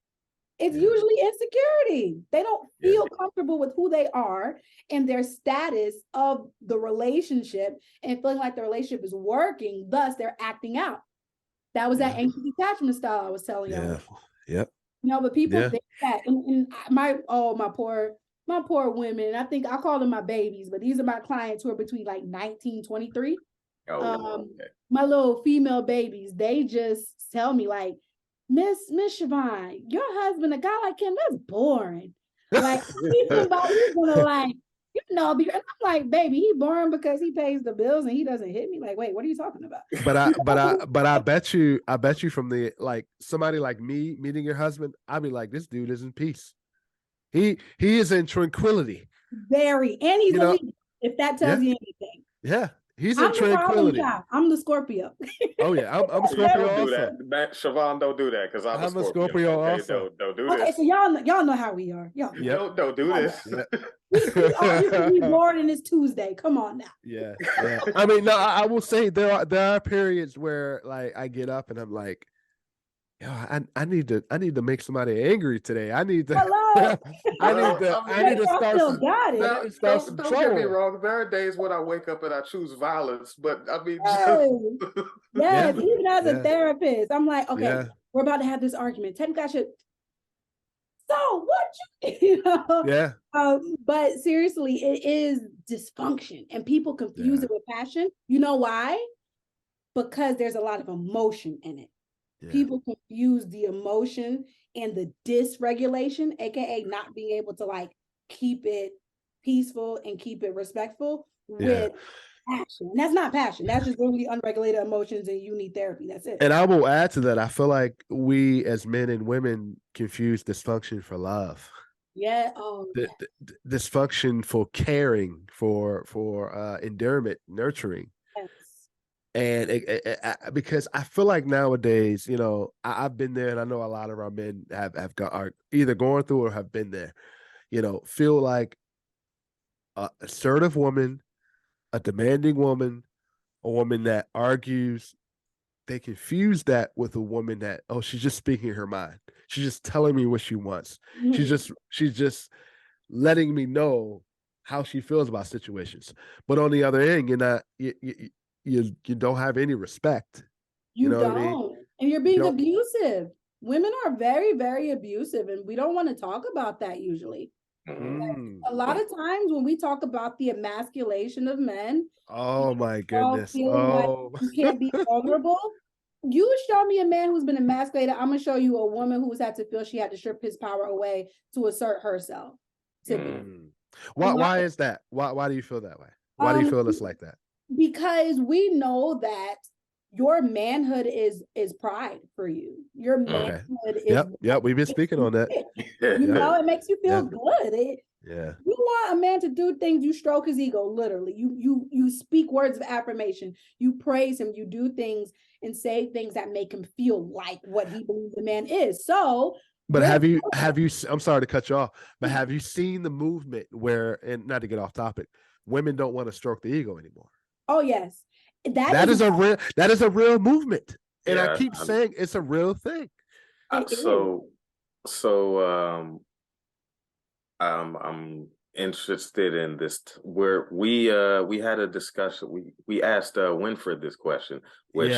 It's usually insecurity. They don't feel comfortable with who they are and their status of the relationship and feeling like the relationship is working. Thus, they're acting out. That was that anxious attachment style I was telling you. Yep. But people think that. And my poor women, I think I call them my babies, but these are my clients who are between like 19, 23. My little female babies, they just tell me like, Miss Shavon, your husband, a guy like him, that's boring. Like, he's gonna like, because I'm like, baby, he boring because he pays the bills and he doesn't hit me. Like, wait, what are you talking about? But I bet you from the, like, somebody like me meeting your husband, I'd be like, this dude is in peace. He is in tranquility. Very, and he's a leader, if that tells you anything. Yeah. He's in tranquility. I'm the Scorpio. Oh yeah, I'm a Scorpio don't also. Do that. Shavon, don't do that because I'm a Scorpio also. Don't do this. Okay, so y'all know how we are. Don't do this. We bored and it's Tuesday. Come on now. Yeah. I mean, no, I will say there are periods where like I get up and I'm like, yo, I need to make somebody angry today. I need to. Hello. I need to start some Don't get me wrong. There are days when I wake up and I choose violence, but I mean, even as a therapist, I'm like, okay, we're about to have this argument. Technically, I should. So what but seriously, it is dysfunction, and people confuse it with passion. You know why? Because there's a lot of emotion in it. People confuse the emotion and the dysregulation, aka not being able to like keep it peaceful and keep it respectful with passion. And that's not passion. That's just really unregulated emotions, and you need therapy. That's it. And I will add to that. I feel like we as men and women confuse dysfunction for love. Yeah. Dysfunction for caring, for endearment, nurturing. Yes. And because I feel like nowadays, I've been there, and I know a lot of our men are either going through or have been there. Feel like an assertive woman, a demanding woman, a woman that argues. They confuse that with a woman that, she's just speaking her mind. She's just telling me what she wants. Mm-hmm. She's just letting me know how she feels about situations. But on the other end, you're not. You don't have any respect. You know don't. What I mean? And you're being abusive. Women are very, very abusive, and we don't want to talk about that usually. A lot of times when we talk about the emasculation of men, oh my goodness, like you can't be vulnerable. You show me a man who's been emasculated, I'm gonna show you a woman who's had to feel she had to strip his power away to assert herself. Why is that? Why do you feel that way? Why do you feel it's like that? Because we know that your manhood is pride for you. Your manhood is we've been speaking on that. You know, it makes you feel good. You want a man to do things, you stroke his ego, literally. You speak words of affirmation, you praise him, you do things and say things that make him feel like what he believes the man is. So but have you I'm sorry to cut you off, but have you seen the movement where, and not to get off topic, women don't want to stroke the ego anymore? Oh yes. That is a real movement. And I keep saying it's a real thing. I'm interested in this where we had a discussion. We asked Winfred this question, which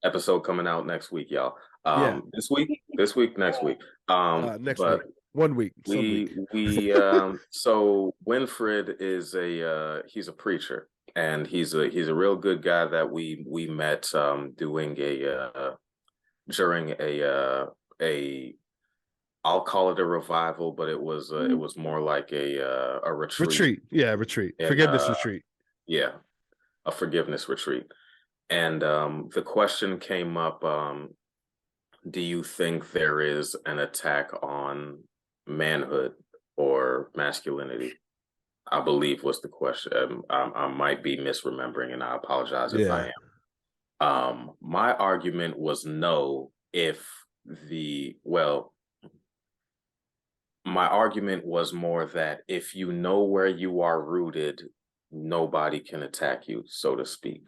episode coming out next week, y'all. This week, next week. Next week. 1 week. So Winfred is he's a preacher, and he's a real good guy that we met doing during a I'll call it a revival, but it was more like a retreat. Retreat. Forgiveness retreat. Yeah, a forgiveness retreat. And the question came up, do you think there is an attack on manhood or masculinity? I believe was the question. I might be misremembering, and I apologize if I am. My argument was no. My argument was more that if you know where you are rooted, nobody can attack you, so to speak.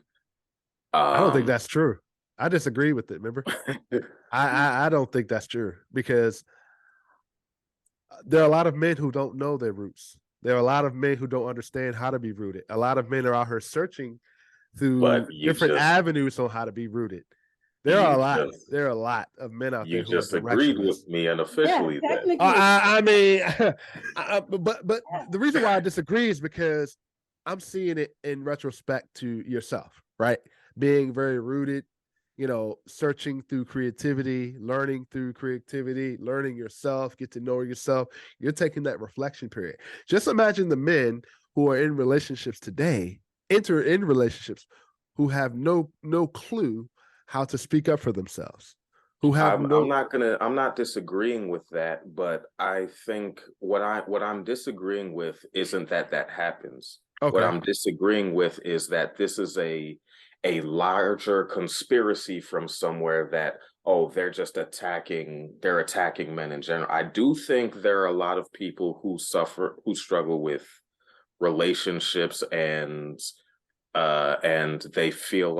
I don't think that's true. I disagree with it, remember? I don't think that's true, because there are a lot of men who don't know their roots. There are a lot of men who don't understand how to be rooted. A lot of men are out here searching through different avenues on how to be rooted. There are a lot of men out there who just agreed with me unofficially. I mean, but the reason why I disagree is because I'm seeing it in retrospect to yourself, right? Being very rooted, searching through creativity, learning through creativity, learning yourself, get to know yourself. You're taking that reflection period. Just imagine the men who are in relationships today, enter in relationships, who have no clue how to speak up for themselves, who have I'm not disagreeing with that, but I think what I'm disagreeing with isn't that happens. What I'm disagreeing with is that this is a larger conspiracy from somewhere that, they're just attacking men in general. I do think there are a lot of people who struggle with relationships, and they feel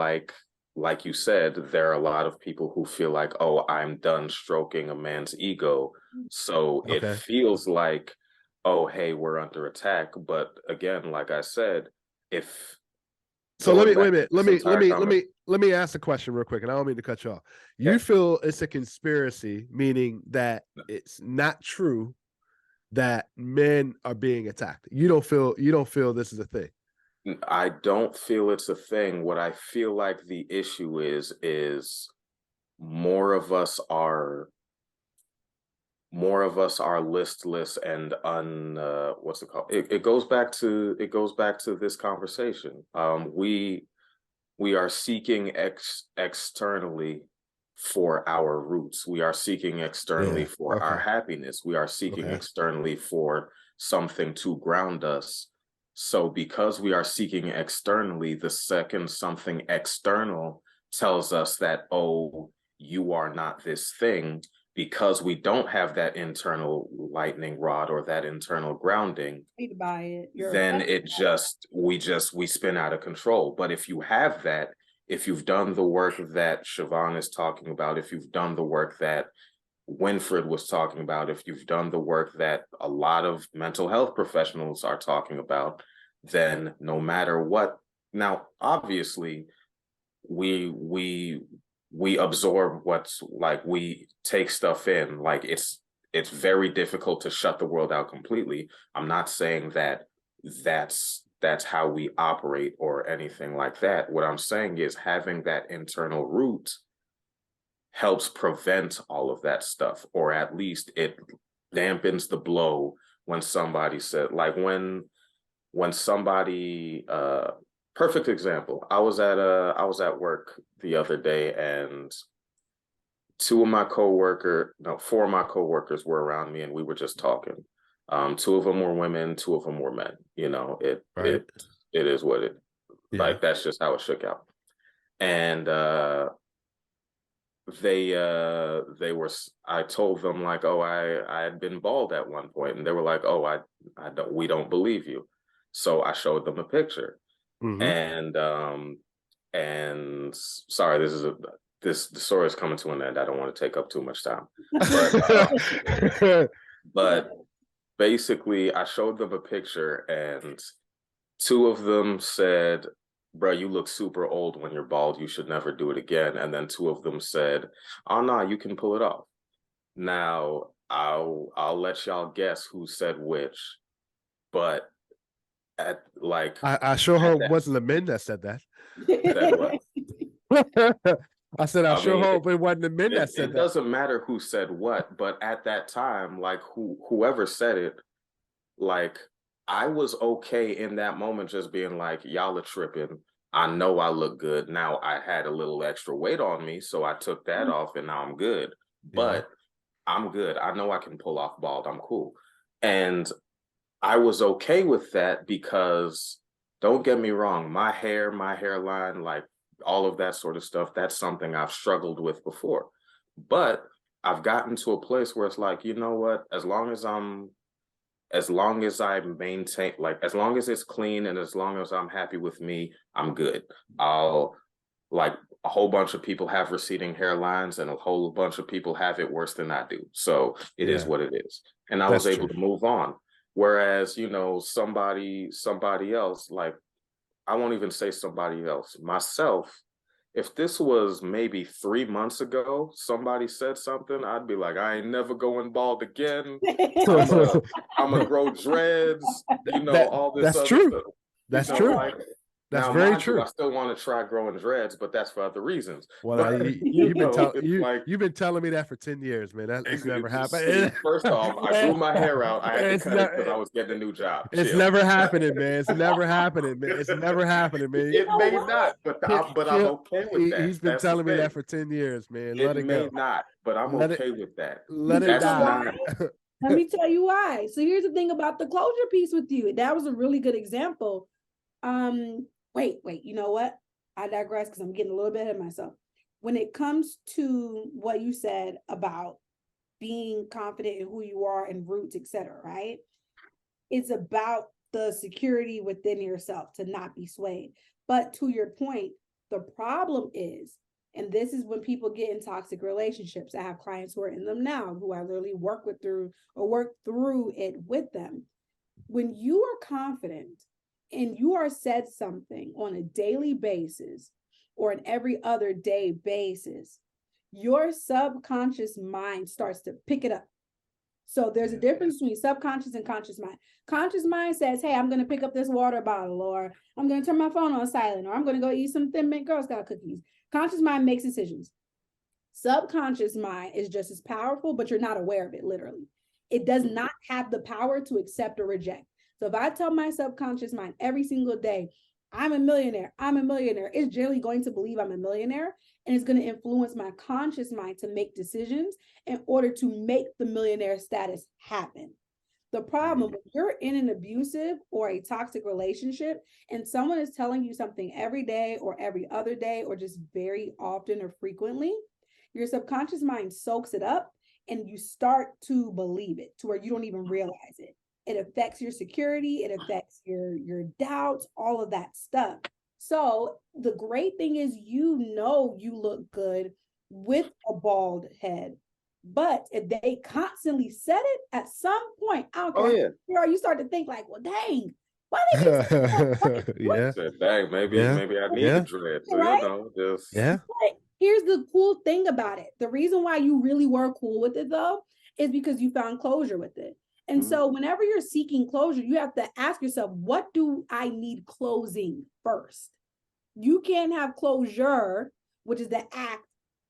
like you said, there are a lot of people who feel like, I'm done stroking a man's ego. So it feels like, hey, we're under attack. But again, like I said, let me ask a question real quick, and I don't mean to cut you off. You feel it's a conspiracy, meaning that it's not true that men are being attacked. You don't feel this is a thing. I don't feel it's a thing. What I feel like the issue is more of us are listless and what's it called? It goes back to this conversation. We are seeking externally for our roots. We are seeking externally for our happiness. We are seeking externally for something to ground us. So because we are seeking externally, the second something external tells us that, you are not this thing, because we don't have that internal lightning rod or that internal grounding, then we spin out of control. But if you have that, if you've done the work that Shavon is talking about, if you've done the work that Winfred was talking about, if you've done the work that a lot of mental health professionals are talking about, then no matter what, now obviously we absorb what's we take stuff in. It's very difficult to shut the world out completely. I'm not saying that that's how we operate or anything like that. What I'm saying is having that internal root helps prevent all of that stuff, or at least it dampens the blow when somebody said, like when somebody perfect example. I was at work the other day, and four of my coworkers were around me, and we were just talking. Two of them were women, two of them were men. You know, it is what it like. That's just how it shook out. And they were. I told them like, oh, I had been bald at one point, and they were like, oh, I don't. We don't believe you. So I showed them a picture, and sorry, the story is coming to an end. I don't want to take up too much time, but basically, I showed them a picture, and two of them said, bro, you look super old when you're bald. You should never do it again. And then two of them said, oh, no, you can pull it off. Now, I'll let y'all guess who said which. But I sure hope it wasn't the men that said that. Said what? I said, I sure hope it wasn't the men that said that. It doesn't matter who said what, but at that time, like whoever said it, like, I was okay in that moment just being like, y'all are tripping. I know I look good. Now I had a little extra weight on me, so I took that off and now I'm good. But I'm good. I know I can pull off bald. I'm cool. And I was okay with that because, don't get me wrong, my hair, my hairline, like all of that sort of stuff, that's something I've struggled with before. But I've gotten to a place where it's like, you know what, as long as I maintain, like, as long as it's clean and as long as I'm happy with me, I'm good. Like, a whole bunch of people have receding hairlines and a whole bunch of people have it worse than I do. So it is what it is. And I was able to move on. Whereas, you know, somebody else, like, I won't even say somebody else, myself, if this was maybe 3 months ago, somebody said something, I'd be like, I ain't never going bald again. I'm gonna grow dreads, you know, all this that's other true. stuff. That's true. Like, that's very true. I still want to try growing dreads, but that's for other reasons. Well, you've been telling me that for 10 years, man. It's never happened. First off, I grew my hair out. I had to cut it because I was getting a new job. It's never happening, man. It's never happening, man. It's never happening, man. It may not, but I'm okay with that. He's been telling me that for 10 years, man. Let it go. It may not, but I'm okay with that. Let it die. Let me tell you why. So here's the thing about the closure piece with you. That was a really good example. Wait, you know what? I digress because I'm getting a little bit ahead of myself. When it comes to what you said about being confident in who you are and roots, etc., right? It's about the security within yourself to not be swayed. But to your point, the problem is, and this is when people get in toxic relationships. I have clients who are in them now, who I literally work through it with them. When you are confident and you are said something on a daily basis or an every other day basis, your subconscious mind starts to pick it up. So there's a difference between subconscious and conscious mind. Conscious mind says, hey, I'm going to pick up this water bottle, or I'm going to turn my phone on silent, or I'm going to go eat some Thin Mint Girl Scout cookies. Conscious mind makes decisions. Subconscious mind is just as powerful, but you're not aware of it, literally. It does not have the power to accept or reject. So if I tell my subconscious mind every single day, I'm a millionaire, it's generally going to believe I'm a millionaire, and it's going to influence my conscious mind to make decisions in order to make the millionaire status happen. The problem, when you're in an abusive or a toxic relationship and someone is telling you something every day or every other day or just very often or frequently, your subconscious mind soaks it up and you start to believe it to where you don't even realize it. It affects your security, it affects your doubts, all of that stuff. So the great thing is, you know, you look good with a bald head. But if they constantly said it at some point, I don't care, you start to think like, well, dang, why they dang, maybe I need a dread. So, right? You know, just But here's the cool thing about it. The reason why you really were cool with it, though, is because you found closure with it. And so whenever you're seeking closure, you have to ask yourself, what do I need closing first? You can't have closure, which is the act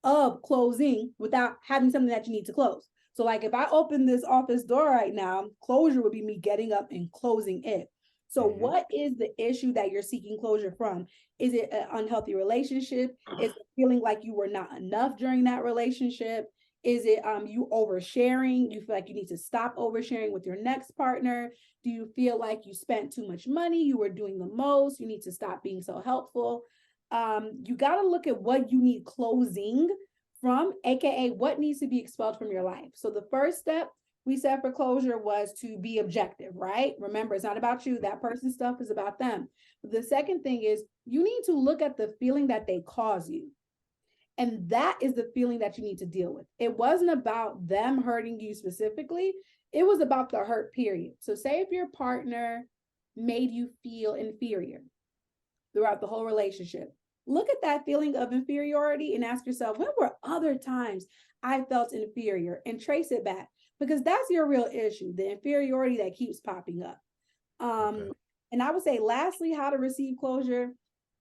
of closing without having something that you need to close. So like if I open this office door right now, closure would be me getting up and closing it. So what is the issue that you're seeking closure from? Is it an unhealthy relationship? Is it feeling like you were not enough during that relationship? Is it you oversharing? You feel like you need to stop oversharing with your next partner? Do you feel like you spent too much money? You were doing the most. You need to stop being so helpful. You got to look at what you need closing from, aka what needs to be expelled from your life. So the first step we said for closure was to be objective, right? Remember, it's not about you. That person's stuff is about them. The second thing is you need to look at the feeling that they cause you. And that is the feeling that you need to deal with. It wasn't about them hurting you specifically. It was about the hurt, period. So say if your partner made you feel inferior throughout the whole relationship, look at that feeling of inferiority and ask yourself, when were other times I felt inferior, and trace it back, because that's your real issue, the inferiority that keeps popping up. And I would say, lastly, how to receive closure: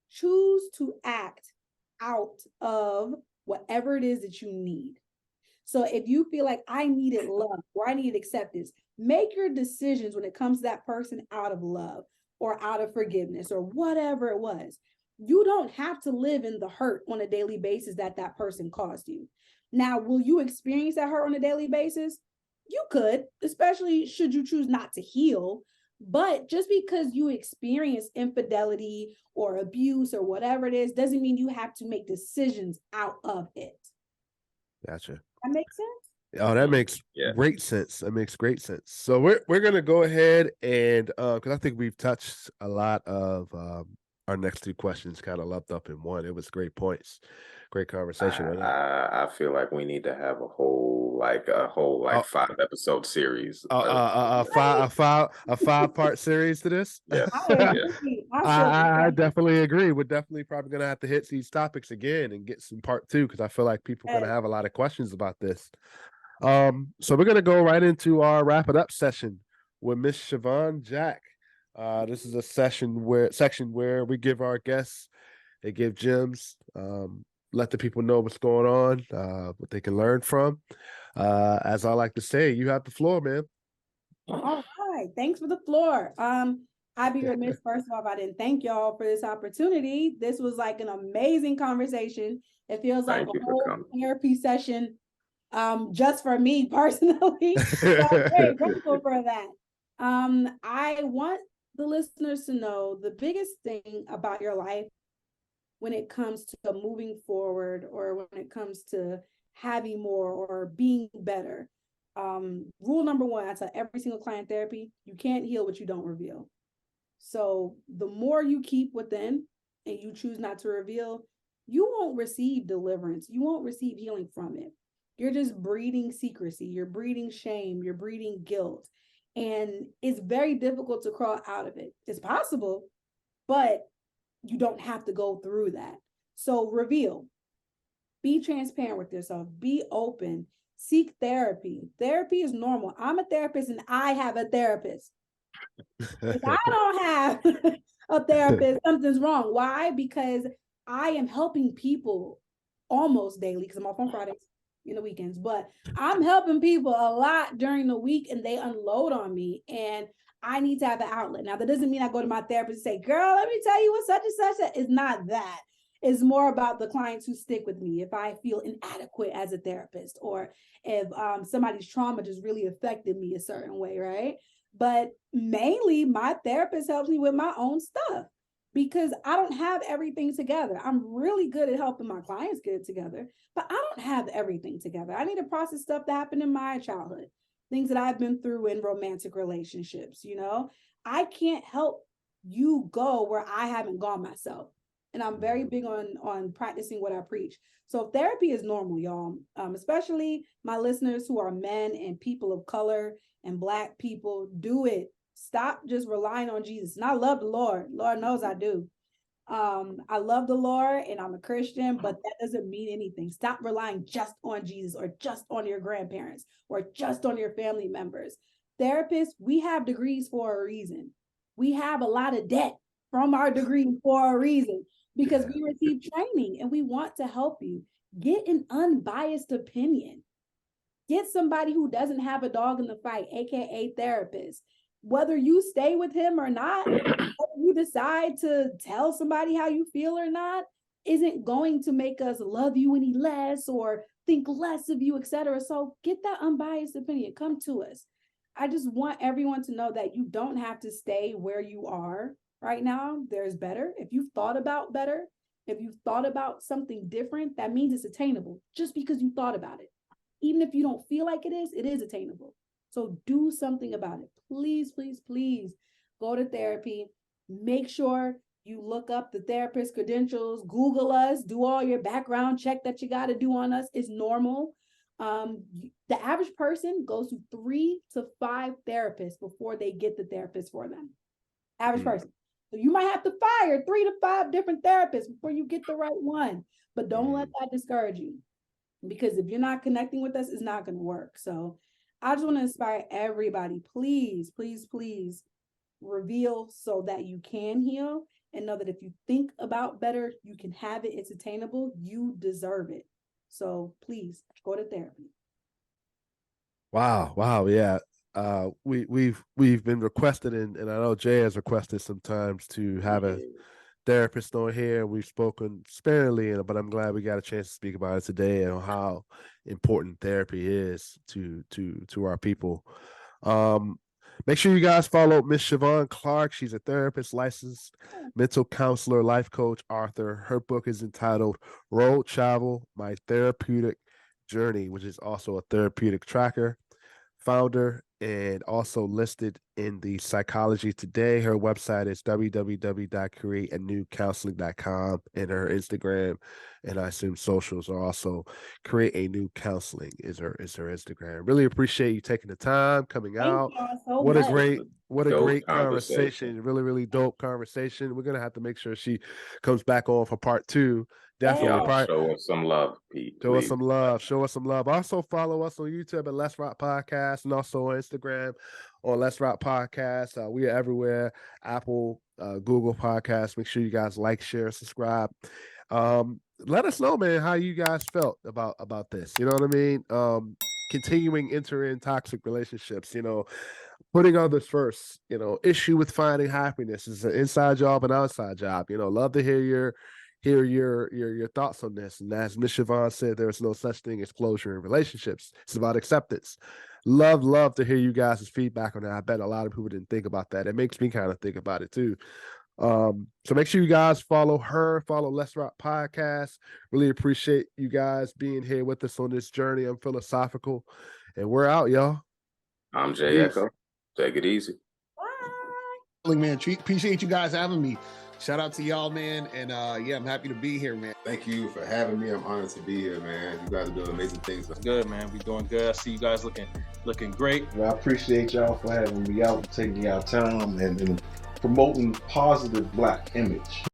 choose to act out of whatever it is that you need. So if you feel like I needed love or I needed acceptance, make your decisions when it comes to that person out of love or out of forgiveness or whatever it was. You don't have to live in the hurt on a daily basis that that person caused you. Now, will you experience that hurt on a daily basis? You could, especially should you choose not to heal. But just because you experience infidelity or abuse or whatever it is, doesn't mean you have to make decisions out of it. Gotcha. That makes sense? Oh, that makes great sense. That makes great sense. So we're gonna go ahead and because I think we've touched a lot of our next two questions kind of lumped up in one. It was great points, great conversation. I feel like we need to have a whole 5-episode series. A 5-part series to this. Yes. I definitely agree. We're definitely probably gonna have to hit these topics again and get some part 2, because I feel like people are gonna have a lot of questions about this. So we're gonna go right into our wrap it up session with Miss Shavon Jack. This is a section where we give our guests, they give gems, let the people know what's going on, what they can learn from. As I like to say, you have the floor, man. All right. Thanks for the floor. I'd be remiss, first of all, if I didn't thank y'all for this opportunity. This was like an amazing conversation. It feels like a whole therapy session just for me personally. So I'm very grateful for that. I want the listeners to know the biggest thing about your life when it comes to moving forward, or when it comes to having more or being better. Rule number 1, I tell every single client therapy: you can't heal what you don't reveal. So the more you keep within and you choose not to reveal, you won't receive deliverance. You won't receive healing from it. You're just breeding secrecy. You're breeding shame. You're breeding guilt. And it's very difficult to crawl out of it. It's possible, but you don't have to go through that. So reveal. Be transparent with yourself. Be open. Seek therapy. Therapy is normal. I'm a therapist and I have a therapist. If I don't have a therapist, something's wrong. Why? Because I am helping people almost daily, because I'm off on Fridays in the weekends, but I'm helping people a lot during the week, and they unload on me, and I need to have an outlet. Now, that doesn't mean I go to my therapist and say, girl, let me tell you what such and such is. Not that. It's more about the clients who stick with me. If I feel inadequate as a therapist, or if somebody's trauma just really affected me a certain way, right? But mainly my therapist helps me with my own stuff, because I don't have everything together. I'm really good at helping my clients get it together, but I don't have everything together. I need to process stuff that happened in my childhood, things that I've been through in romantic relationships. I can't help you go where I haven't gone myself. And I'm very big on practicing what I preach. So therapy is normal, y'all, especially my listeners who are men and people of color and Black people. Do it. Stop just relying on Jesus. And I love the Lord. Lord knows I do. I love the Lord and I'm a Christian, but that doesn't mean anything. Stop relying just on Jesus, or just on your grandparents, or just on your family members. Therapists, we have degrees for a reason. We have a lot of debt from our degree for a reason, because we receive training and we want to help you. Get an unbiased opinion. Get somebody who doesn't have a dog in the fight, aka therapist. Whether you stay with him or not, whether you decide to tell somebody how you feel or not, isn't going to make us love you any less or think less of you, etc. So get that unbiased opinion. Come to us. I just want everyone to know that you don't have to stay where you are right now. There's better. If you've thought about better, if you've thought about something different, that means it's attainable just because you thought about it. Even if you don't feel like it is attainable. So do something about it. Please, please, please go to therapy. Make sure you look up the therapist credentials, Google us, do all your background check that you got to do on us. It's normal. The average person goes to 3 to 5 therapists before they get the therapist for them. Average person. So you might have to fire 3 to 5 different therapists before you get the right one. But don't let that discourage you, because if you're not connecting with us, it's not going to work. So I just want to inspire everybody. Please, please, please reveal so that you can heal, and know that if you think about better, you can have it. It's attainable. You deserve it. So please go to therapy. Wow. Yeah. We've been requested, and I know Jay has requested sometimes to have a therapist on here. We've spoken sparingly, but I'm glad we got a chance to speak about it today and how important therapy is to our people. Make sure you guys follow Miss Shavon Clark. She's a therapist, licensed mental counselor, life coach, author. Her book is entitled Road Travel: My Therapeutic Journey, which is also a therapeutic tracker. Founder and also listed in the Psychology Today. Her website is www.createanewcounseling.com, and her Instagram and I assume socials are also Create a New Counseling is her Instagram. Really appreciate you taking the time coming out. What a great conversation. Really dope conversation. We're gonna have to make sure she comes back on for part 2. Definitely. Show us some love, Pete. Show us some love. Also follow us on YouTube at Let's Rock Podcast, and also on Instagram on Let's Rock Podcast. We are everywhere. Apple, Google Podcasts. Make sure you guys like, share, subscribe. Let us know, man, how you guys felt about this. You know what I mean? Continuing entering toxic relationships, putting others first, issue with finding happiness is an inside job and outside job. Love to hear your thoughts on this. And as Ms. Shavon said, there's no such thing as closure in relationships. It's about acceptance. Love to hear you guys' feedback on that. I bet a lot of people didn't think about that. It makes me kind of think about it too. So make sure you guys follow her, follow Let's Rock Podcast. Really appreciate you guys being here with us on this journey. I'm Philasophikal, and we're out, y'all. I'm Jay Ecko. Take it easy. Bye. Man, appreciate you guys having me. Shout out to y'all, man. And I'm happy to be here, man. Thank you for having me. I'm honored to be here, man. You guys are doing amazing things. Good, man. We doing good. I see you guys looking great. Well, I appreciate y'all for having me out, taking y'all time and promoting positive Black image.